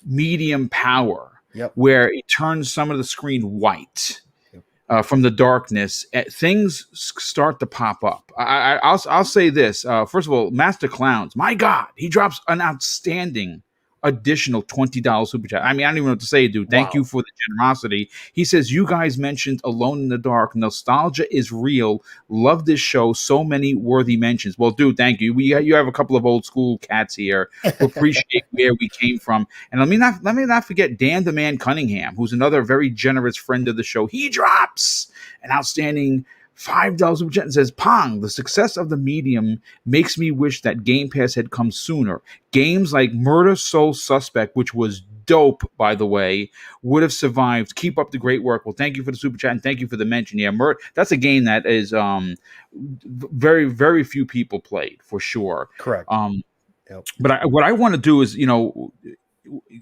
medium power, yep, where it turns some of the screen white yep. from the darkness, things start to pop up. I'll say this. First of all, Master Clowns, my God, he drops an outstanding additional $20 super chat. I mean, I don't even know what to say, dude. Thank you Wow. for the generosity. He says, you guys mentioned Alone in the Dark. Nostalgia is real. Love this show. So many worthy mentions. Well, dude, thank you. You have a couple of old school cats here who appreciate where we came from. And let me not forget Dan the Man Cunningham, who's another very generous friend of the show. He drops an outstanding $5 super chat and says, Pong, the success of the medium makes me wish that Game Pass had come sooner. Games like Murder Soul Suspect, which was dope, by the way, would have survived. Keep up the great work. Well, thank you for the super chat and thank you for the mention. Yeah, that's a game that is very, very few people played for sure. Correct. Yep. But what I want to do is,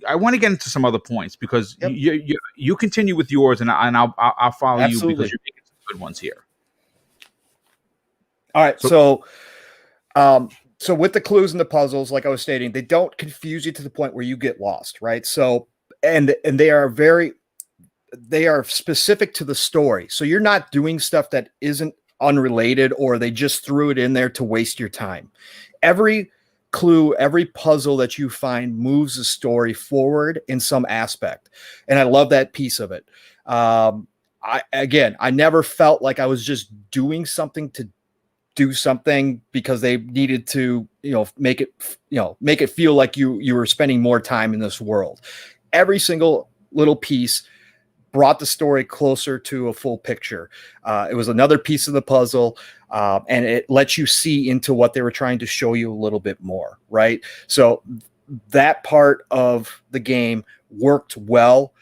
I want to get into some other points because Yep. you continue with yours and I'll follow you because Absolutely. you're making some good ones here. All right. So with the clues and the puzzles, like I was stating, they don't confuse you to the point where you get lost, right? So and they are specific to the story. So you're not doing stuff that isn't unrelated, or they just threw it in there to waste your time. Every clue, every puzzle that you find moves the story forward in some aspect. And I love that piece of it. I never felt like I was just doing something to do something because they needed to, make it feel like you were spending more time in this world. Every single little piece brought the story closer to a full picture. It was another piece of the puzzle, and it lets you see into what they were trying to show you a little bit more, right? So that part of the game worked well.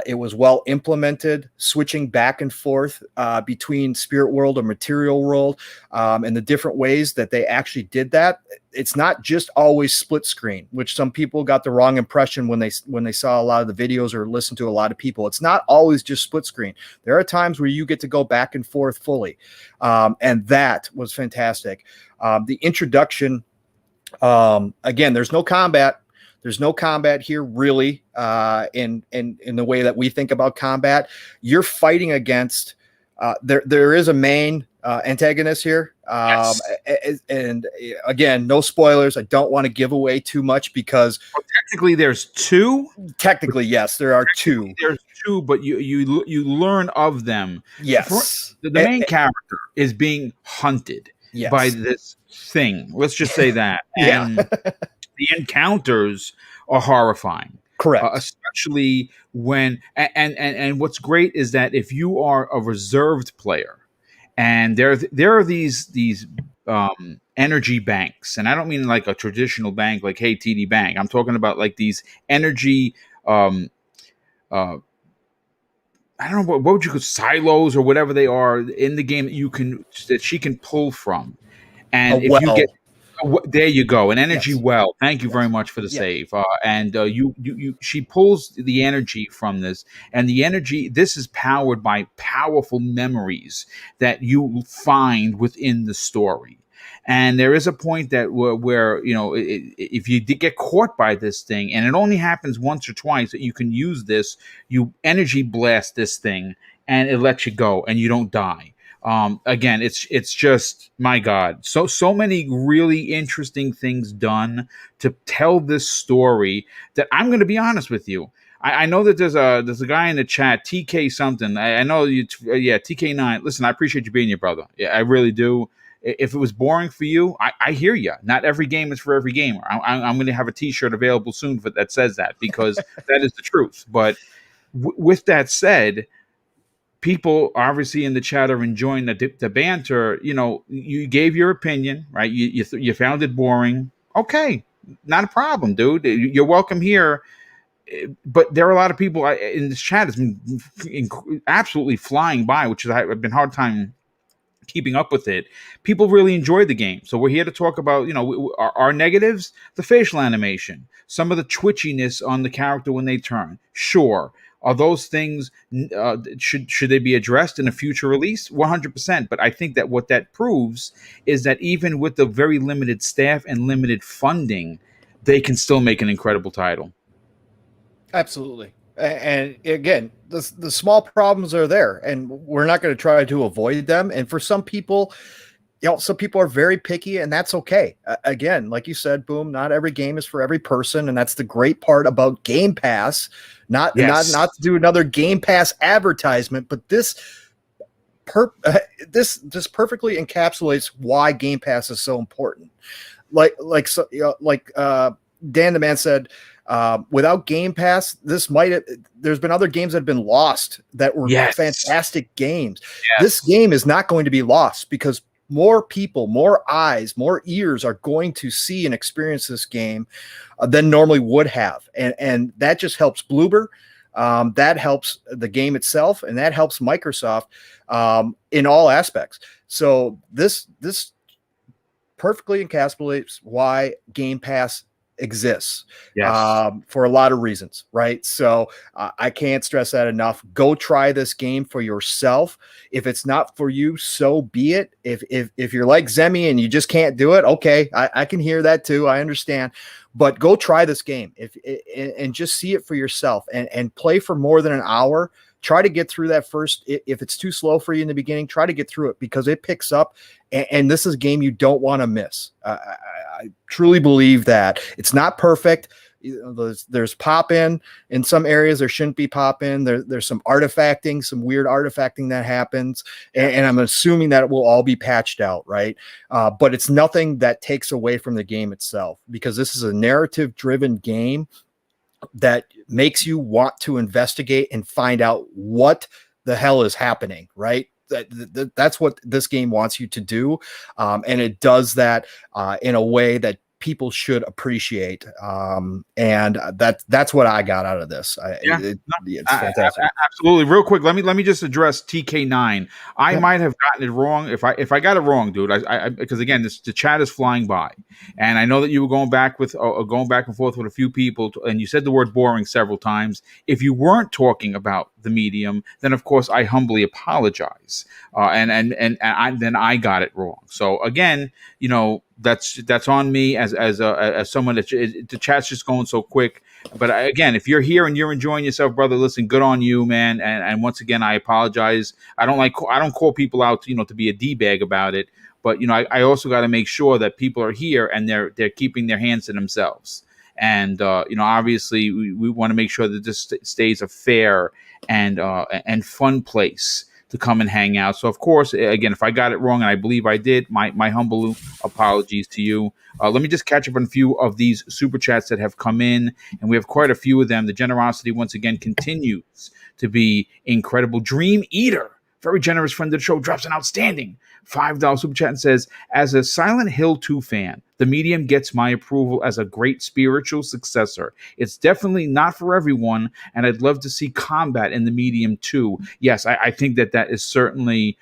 It was well implemented, switching back and forth between spirit world or material world, and the different ways that they actually did that. It's not just always split screen, which some people got the wrong impression when they saw a lot of the videos or listened to a lot of people. It's not always just split screen. There are times where you get to go back and forth fully, and that was fantastic. The introduction, again, there's no combat. There's no combat here, really, in the way that we think about combat. You're fighting against. There is a main antagonist here, Yes. and again, no spoilers. I don't want to give away too much because Technically, there's two. technically, yes, there are two. There's two, but you learn of them. Yes, The main character is being hunted yes, by this thing. Let's just say that, yeah, and the encounters are horrifying. correct. Especially when and what's great is that if you are a reserved player, and there are these energy banks, and I don't mean like a traditional bank like hey TD Bank. I'm talking about like these energy. Uh, I don't know what would you call silos or whatever they are in the game that she can pull from, A and if you get well, there you go, an energy yes, well. Thank you very yes, much for the yes, save. And she pulls the energy from this, and the energy. This is powered by powerful memories that you find within the story. And there is a point that where if you did get caught by this thing, and it only happens once or twice, that you can use this, you energy blast this thing and it lets you go and you don't die. Again, it's just, my God, so many really interesting things done to tell this story that I'm going to be honest with you. I know that there's a guy in the chat, TK something. I know you, yeah, TK9. Listen, I appreciate you being here, brother. Yeah, I really do. If it was boring for you, I hear you. Not every game is for every gamer. I'm going to have a T-shirt available soon that says that, because that is the truth. But with that said, people obviously in the chat are enjoying the banter. You know, you gave your opinion, right? You found it boring. Okay, not a problem, dude. You're welcome here. But there are a lot of people in this chat has been absolutely flying by, which is, I've been hard time keeping up with it. People really enjoyed the game, so we're here to talk about, you know, our negatives: the facial animation, some of the twitchiness on the character when they turn. Sure, are those things, should they be addressed in a future release? 100%. But I think that what that proves is that even with the very limited staff and limited funding, they can still make an incredible title. Absolutely. And again, the small problems are there, and we're not going to try to avoid them. And for some people, you know, some people are very picky, and that's okay. Again, like you said, Boom, not every game is for every person, and that's the great part about Game Pass. Yes. Not to do another Game Pass advertisement, but this this perfectly encapsulates why Game Pass is so important. Dan the Man said, without Game Pass, there's been other games that have been lost that were Yes. fantastic games. Yes. This game is not going to be lost because more people, more eyes, more ears are going to see and experience this game than normally would have. And that just helps Bloober. That helps the game itself, and that helps Microsoft in all aspects. So this perfectly encapsulates why Game Pass exists. Yes. For a lot of reasons, right? So I can't stress that enough. Go try this game for yourself. If it's not for you, so be it. If you're like Zemi and you just can't do it, okay, I can hear that too. I understand. But go try this game and just see it for yourself, and play for more than an hour. Try to get through that first. If it's too slow for you in the beginning, try to get through it, because it picks up, and this is a game you don't want to miss. I truly believe that. It's not perfect. There's pop in some areas. There shouldn't be pop in. There's some artifacting, some weird artifacting that happens, and I'm assuming that it will all be patched out, right? But it's nothing that takes away from the game itself, because this is a narrative-driven game that makes you want to investigate and find out what the hell is happening, right? That's what this game wants you to do. And it does that in a way that people should appreciate. And that's what I got out of this. It's fantastic. Absolutely. Real quick, let me just address TK9. I might have gotten it wrong. If I got it wrong, dude, I because again, the chat is flying by, and I know that you were going back and forth with a few people, and you said the word boring several times. If you weren't talking about the medium, then of course I humbly apologize. And then I got it wrong. So again, you know, that's on me as someone that the chat's just going so quick. But again, if you're here and you're enjoying yourself, brother, listen, good on you, man. And once again, I apologize. I don't call people out, you know, to be a D-bag about it. But you know, I also got to make sure that people are here and they're keeping their hands to themselves. And you know, obviously, we want to make sure that this stays a fair and fun place to come and hang out. So, of course, again, if I got it wrong, and I believe I did, my humble apologies to you. Let me just catch up on a few of these super chats that have come in, and we have quite a few of them. The generosity, once again, continues to be incredible. Dream Eater, very generous friend of the show, drops an outstanding $5 super chat and says, as a Silent Hill 2 fan, the medium gets my approval as a great spiritual successor. It's definitely not for everyone, and I'd love to see combat in the medium too. Yes, I think that is certainly,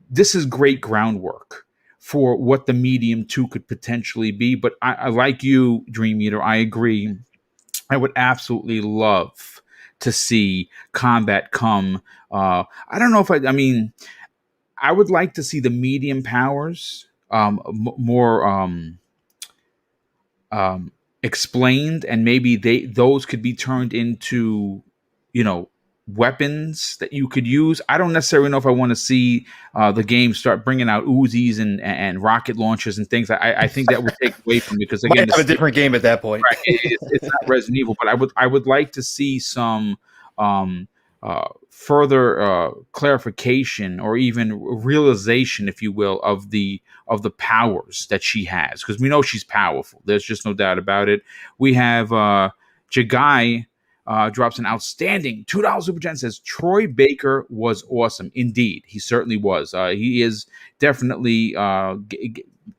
this is great groundwork for what the medium 2 could potentially be. But I like you, Dream Eater, I agree. I would absolutely love to see combat come. I don't know if I mean, I would like to see the medium powers more explained, and maybe those could be turned into, you know, weapons that you could use. I don't necessarily know if I want to see the game start bringing out Uzis and rocket launchers and things. I think that would take away from it because again, Might have a different game at that point. right, it's not Resident Evil, but I would like to see some further clarification or even realization, if you will, of the powers that she has, because we know she's powerful. There's just no doubt about it. We have Jagai drops an outstanding $2 super chat and says Troy Baker was awesome. Indeed, he certainly was. He is definitely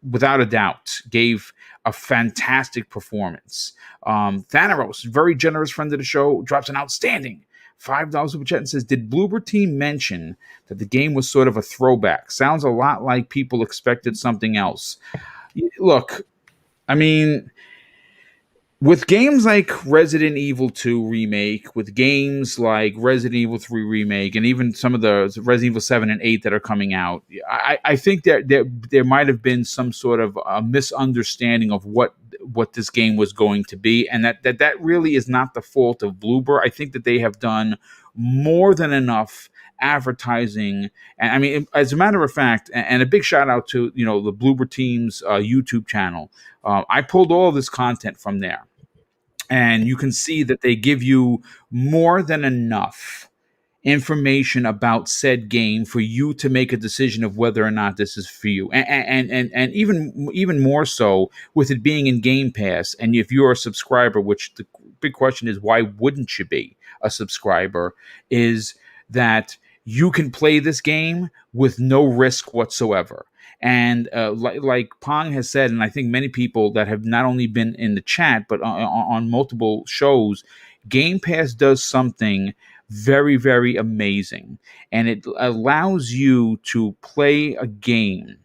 without a doubt gave a fantastic performance. Thanaros, very generous friend of the show, drops an outstanding $5 super chat and says, did Bloober Team mention that the game was sort of a throwback? Sounds a lot like people expected something else. Look, I mean, with games like Resident Evil 2 Remake, with games like Resident Evil 3 Remake, and even some of the Resident Evil 7 and 8 that are coming out, I think there might have been some sort of a misunderstanding of what this game was going to be, and that really is not the fault of Bloober. I think that they have done more than enough advertising, and I mean, as a matter of fact, and a big shout out to the Bloober Team's YouTube channel. I pulled all of this content from there, and you can see that they give you more than enough information about said game for you to make a decision of whether or not this is for you, and even more so with it being in Game Pass. And if you're a subscriber, which the big question is, why wouldn't you be a subscriber, is that you can play this game with no risk whatsoever. And like Pong has said, and I think many people that have not only been in the chat, but on multiple shows, Game Pass does something very, very amazing. And it allows you to play a game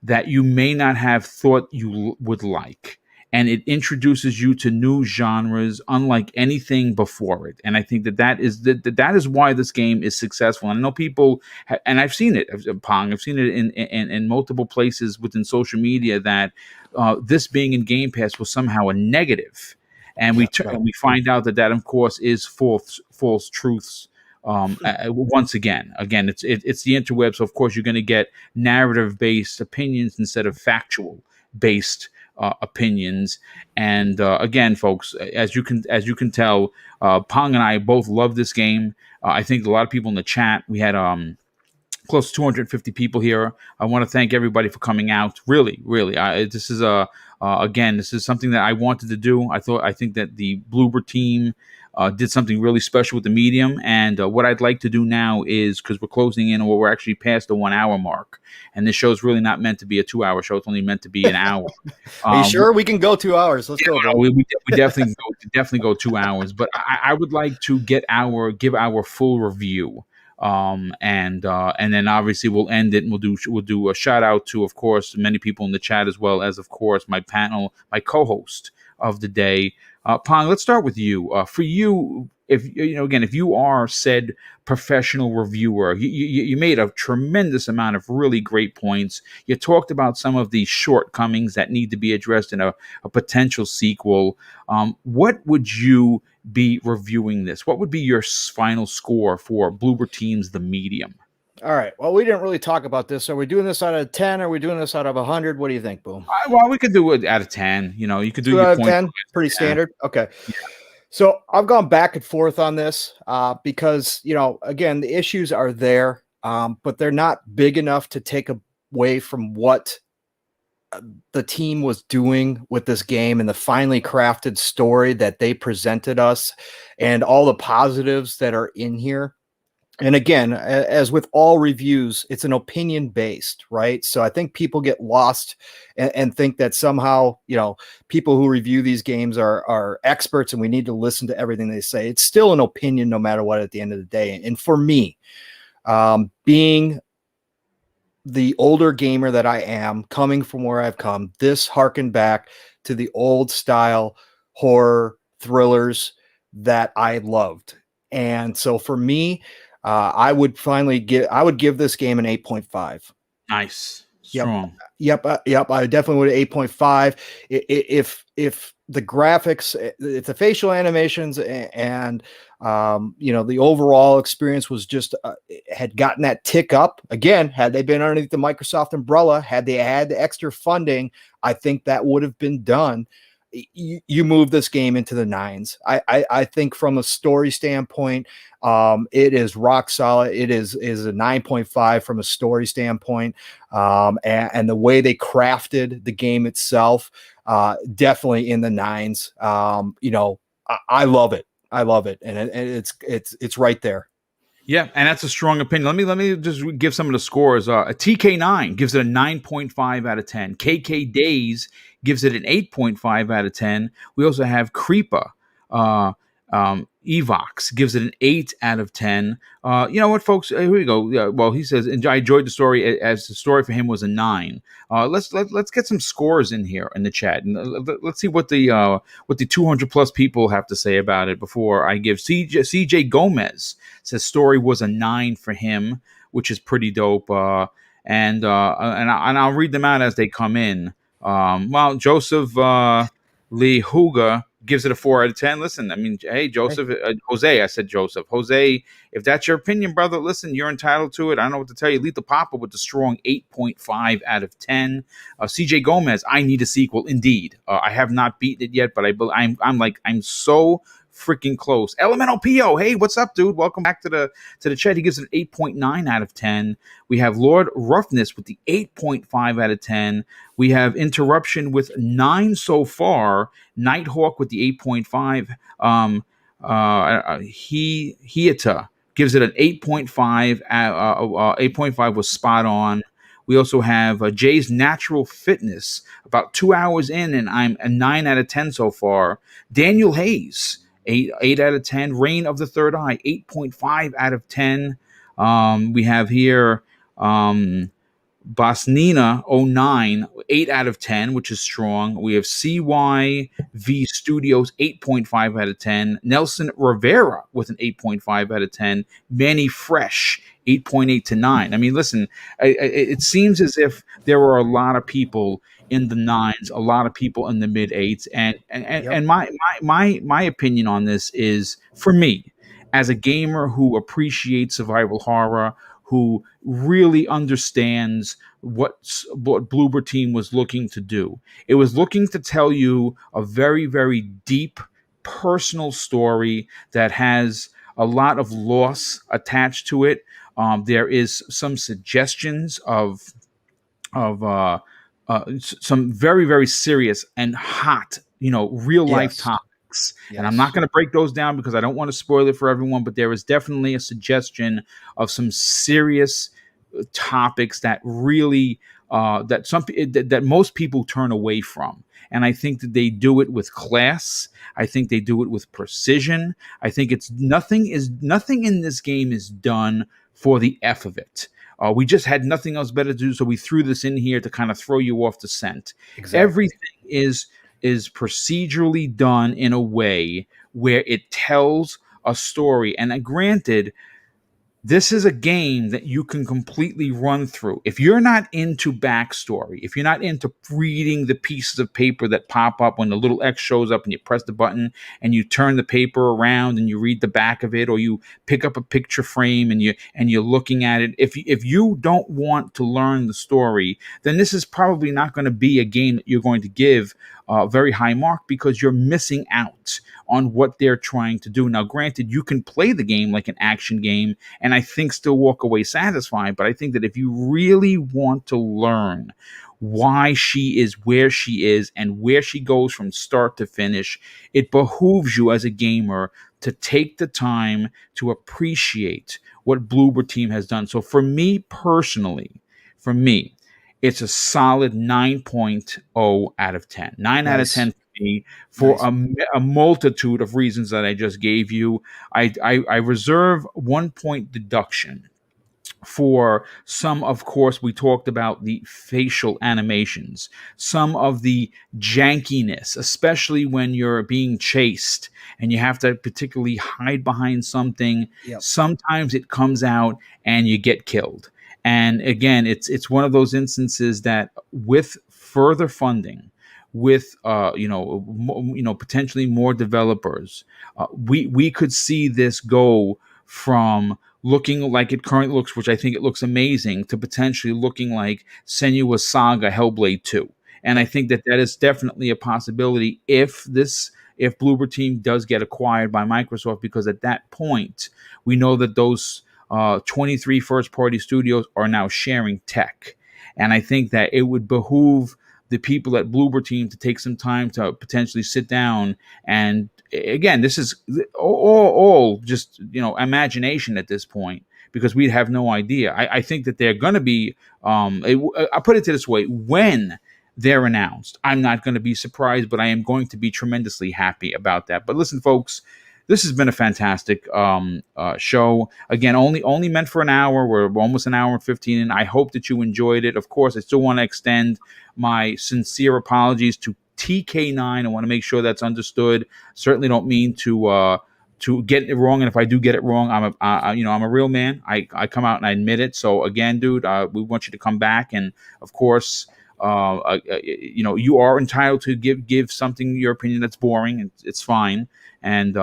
that you may not have thought you would like. And it introduces you to new genres unlike anything before it. And I think that is why this game is successful. And I know people, and I've seen it, Pong, I've seen it in multiple places within social media, that this being in Game Pass was somehow a negative. And we find out that of course is false truths. Once again, it's the interweb, so of course you're going to get narrative based opinions instead of factual based opinions. And again, folks, as you can tell, Pong and I both love this game. I think a lot of people in the chat, we had close to 250 people here. I want to thank everybody for coming out. Really, this is again, this is something that I wanted to do. I think that the Bloober Team did something really special with the medium. And what I'd like to do now is, because we're closing in, or we're actually past the 1 hour mark, and this show is really not meant to be a 2 hour show. It's only meant to be an hour. Are you sure we can go 2 hours? Let's go. We definitely go 2 hours. But I would like to give our full review. And then obviously we'll end it, and we'll do a shout out to, of course, many people in the chat, as well as, of course, my co-host of the day. Pong, let's start with you. For you, if you are said professional reviewer, you made a tremendous amount of really great points. You talked about some of the shortcomings that need to be addressed in a potential sequel. What would you be reviewing this? What would be your final score for Bloober Team's The Medium? All right. Well, we didn't really talk about this. Are we doing this out of 10? Are we doing this out of 100? What do you think, Boom? Well, we could do it out of 10. You could do your out of point. 10. Pretty standard. Okay. Yeah. So I've gone back and forth on this because, again, the issues are there, but they're not big enough to take away from what the team was doing with this game and the finely crafted story that they presented us and all the positives that are in here. And again, as with all reviews, it's an opinion based, right? So I think people get lost and think that somehow, people who review these games are experts and we need to listen to everything they say. It's still an opinion no matter what at the end of the day. And for me, being the older gamer that I am, coming from where I've come, this harkened back to the old style horror thrillers that I loved. And so for me, I would give this game an 8.5. Nice. Strong. Yep. I definitely would 8.5. If the graphics, if the facial animations and The overall experience was just had gotten that tick up. Again, had they been underneath the Microsoft umbrella, had they had the extra funding, I think that would have been done. You move this game into the nines. I think from a story standpoint, it is rock solid. It is a 9.5 from a story standpoint, and the way they crafted the game itself, definitely in the nines. I love it. I love it, and it's right there. Yeah, and that's a strong opinion. Let me just give some of the scores. A TK9 gives it a 9.5 out of 10. KK Days gives it an 8.5 out of 10. We also have Creeper. Evox gives it an 8 out of 10. You know what, folks? Here we go. Well, he says, I enjoyed the story, as the story for him was a 9. Let's get some scores in here in the chat, and let's see what the 200 plus people have to say about it before I give. CJ Gomez says story was a 9 for him, which is pretty dope. And I'll read them out as they come in. Well, Joseph Lee Huga gives it a 4 out of 10. Listen, I mean, hey, Joseph, Jose, I said Joseph. Jose, if that's your opinion, brother, listen, you're entitled to it. I don't know what to tell you. Lita Papa with the strong 8.5 out of 10. CJ Gomez, I need a sequel. Indeed. I have not beaten it yet, but I'm so freaking close. Elemental PO, hey, what's up, dude? Welcome back to the chat. He gives it an 8.9 out of 10. We have Lord Roughness with the 8.5 out of 10. We have Interruption with 9 so far. Nighthawk with the 8.5. Hieta gives it an 8.5. 8.5 was spot on. We also have Jay's Natural Fitness, about 2 hours in, and I'm a 9 out of 10 so far. Daniel Hayes, 8 out of 10. Reign of the Third Eye, 8.5 out of 10. We have here Bosnina 09, 8 out of 10, which is strong. We have CYV Studios, 8.5 out of 10. Nelson Rivera with an 8.5 out of 10. Manny Fresh, 8.8 to 9. I mean, listen, it seems as if there were a lot of people in the 9s, a lot of people in the mid 8s, and my opinion on this is, for me, as a gamer who appreciates survival horror, who really understands what Bloober Team was looking to do. It was looking to tell you a very, very deep personal story that has a lot of loss attached to it. There is some suggestions of some very, very serious and hot, real life topics. Yes. And I'm not going to break those down because I don't want to spoil it for everyone, but there is definitely a suggestion of some serious topics that really that most people turn away from. And I think that they do it with class. I think they do it with precision. I think nothing in this game is done for the F of it. We just had nothing else better to do, so we threw this in here to kind of throw you off the scent. Exactly. Everything is procedurally done in a way where it tells a story. And granted, this is a game that you can completely run through. If you're not into backstory, if you're not into reading the pieces of paper that pop up when the little X shows up and you press the button and you turn the paper around and you read the back of it, or you pick up a picture frame and you're looking at it. If you don't want to learn the story, then this is probably not going to be a game that you're going to give a very high mark, because you're missing out on what they're trying to do. Now, granted, you can play the game like an action game and I think still walk away satisfied. But I think that if you really want to learn why she is where she is and where she goes from start to finish, it behooves you as a gamer to take the time to appreciate what Bloober Team has done. So for me personally, it's a solid 9.0 out of 10. 9 nice. Out of 10 for me, for nice. a multitude of reasons that I just gave you. I reserve 1 point deduction for some. Of course, we talked about the facial animations, some of the jankiness, especially when you're being chased and you have to particularly hide behind something. Yep. Sometimes it comes out and you get killed. And again, it's one of those instances that with further funding, with potentially more developers, we could see this go from looking like it currently looks, which I think it looks amazing, to potentially looking like Senua's Saga Hellblade 2. And I think that is definitely a possibility if Bloober Team does get acquired by Microsoft, because at that point we know that those 23 first-party studios are now sharing tech. And I think that it would behoove the people at Bloober Team to take some time to potentially sit down. And again, this is all just imagination at this point, because we have no idea. I think that they're going to be. I'll put it this way: when they're announced, I'm not going to be surprised, but I am going to be tremendously happy about that. But listen, folks, this has been a fantastic show. Again, only meant for an hour. We're almost an hour and 15, and I hope that you enjoyed it. Of course, I still want to extend my sincere apologies to TK9. I want to make sure that's understood. Certainly don't mean to get it wrong, and if I do get it wrong, I'm a real man. I come out and I admit it. So again, dude, we want you to come back, and of course, you are entitled to give something your opinion that's boring. It's fine. And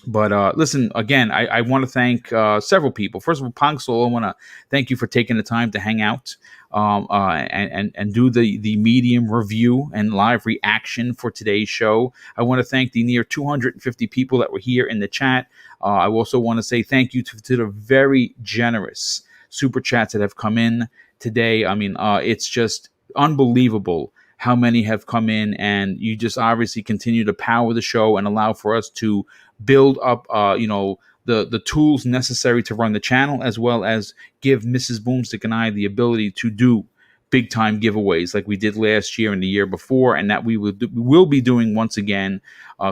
but listen, again, I want to thank several people. First of all, Pong Solo, I want to thank you for taking the time to hang out and do the medium review and live reaction for today's show. I want to thank the near 250 people that were here in the chat. I also want to say thank you to the very generous super chats that have come in today. I mean, it's just unbelievable how many have come in, and you just obviously continue to power the show and allow for us to build up, the tools necessary to run the channel, as well as give Mrs. Boomstick and I the ability to do big time giveaways like we did last year and the year before, and that we will be doing once again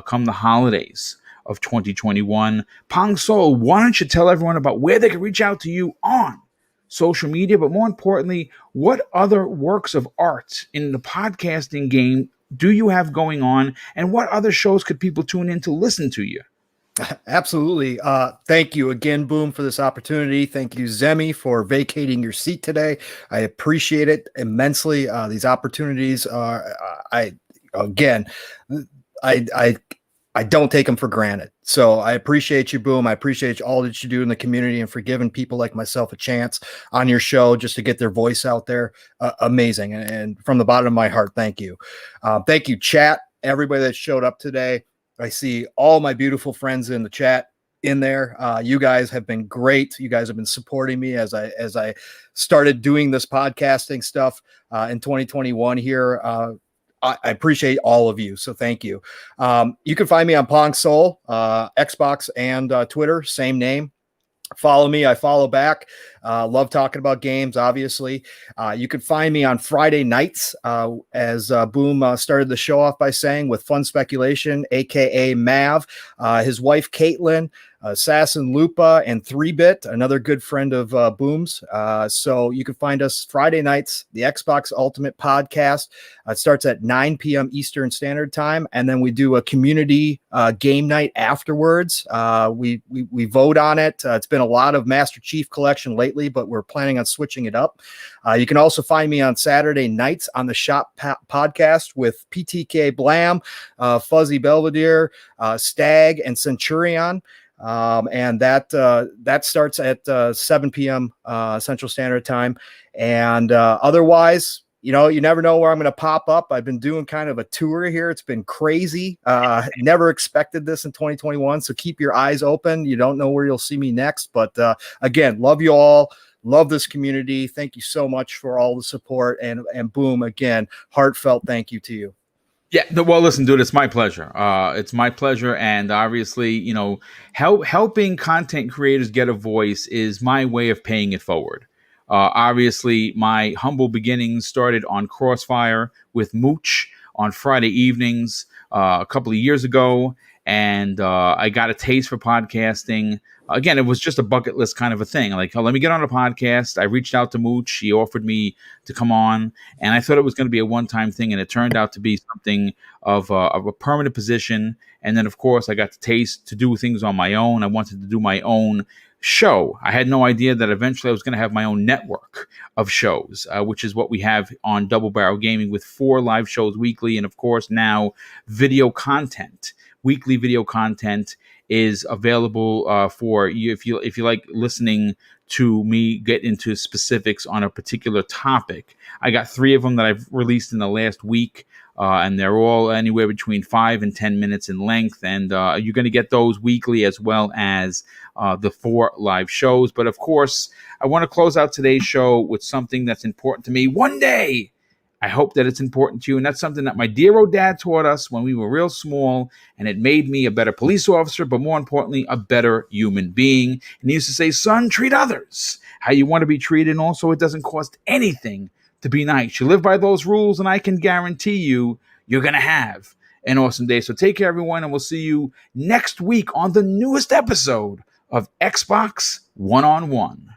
come the holidays of 2021. Pong Soul, why don't you tell everyone about where they can reach out to you on social media, but more importantly, what other works of art in the podcasting game do you have going on, and what other shows could people tune in to listen to you? Absolutely. Thank you again, Boom, for this opportunity. Thank you, Zemi, for vacating your seat today. I appreciate it immensely. These opportunities are, I don't take them for granted. So I appreciate you, Boom. I appreciate all that you do in the community and for giving people like myself a chance on your show just to get their voice out there. Amazing. And from the bottom of my heart, thank you. Thank you, chat, everybody that showed up today. I see all my beautiful friends in the chat in there. You guys have been great. You guys have been supporting me as I started doing this podcasting stuff in 2021 here. I appreciate all of you. So thank you. You can find me on Pong Soul, Xbox and Twitter, same name. Follow me. I follow back. Love talking about games, obviously. You can find me on Friday nights, as Boom started the show off by saying, with Fun Speculation, a.k.a. Mav, his wife, Caitlin, Assassin Lupa, and 3-Bit, another good friend of Boom's. So you can find us Friday nights, the Xbox Ultimate Podcast. It starts at 9 p.m. Eastern Standard Time, and then we do a community game night afterwards. We vote on it. It's been a lot of Master Chief Collection lately, but we're planning on switching it up. You can also find me on Saturday nights on the Shop Podcast with PTK Blam, Fuzzy Belvedere, Stag, and Centurion. And that starts at 7 p.m. Central Standard Time. And otherwise, you never know where I'm going to pop up. I've been doing kind of a tour here. It's been crazy. Never expected this in 2021. So keep your eyes open. You don't know where you'll see me next. But again, love you all. Love this community. Thank you so much for all the support. And Boom, again, heartfelt thank you to you. Yeah, well, listen, dude, it's my pleasure. It's my pleasure, and obviously, helping content creators get a voice is my way of paying it forward. Obviously, my humble beginnings started on Crossfire with Mooch on Friday evenings a couple of years ago, and I got a taste for podcasting. Again, it was just a bucket list kind of a thing. Like, oh, let me get on a podcast. I reached out to Mooch. He offered me to come on, and I thought it was going to be a one-time thing, and it turned out to be something of a permanent position. And then, of course, I got the taste to do things on my own. I wanted to do my own show. I had no idea that eventually I was going to have my own network of shows, which is what we have on Double Barrel Gaming, with 4 live shows weekly, and of course now video content. Weekly video content is available for you if you like listening to me get into specifics on a particular topic. I got 3 of them that I've released in the last week. And they're all anywhere between 5 and 10 minutes in length. And you're going to get those weekly, as well as the 4 live shows. But of course, I want to close out today's show with something that's important to me. One day, I hope that it's important to you. And that's something that my dear old dad taught us when we were real small. And it made me a better police officer, but more importantly, a better human being. And he used to say, son, treat others how you want to be treated. And also, it doesn't cost anything to be nice. You live by those rules, and I can guarantee you, you're going to have an awesome day. So take care, everyone, and we'll see you next week on the newest episode of Xbox One-on-One.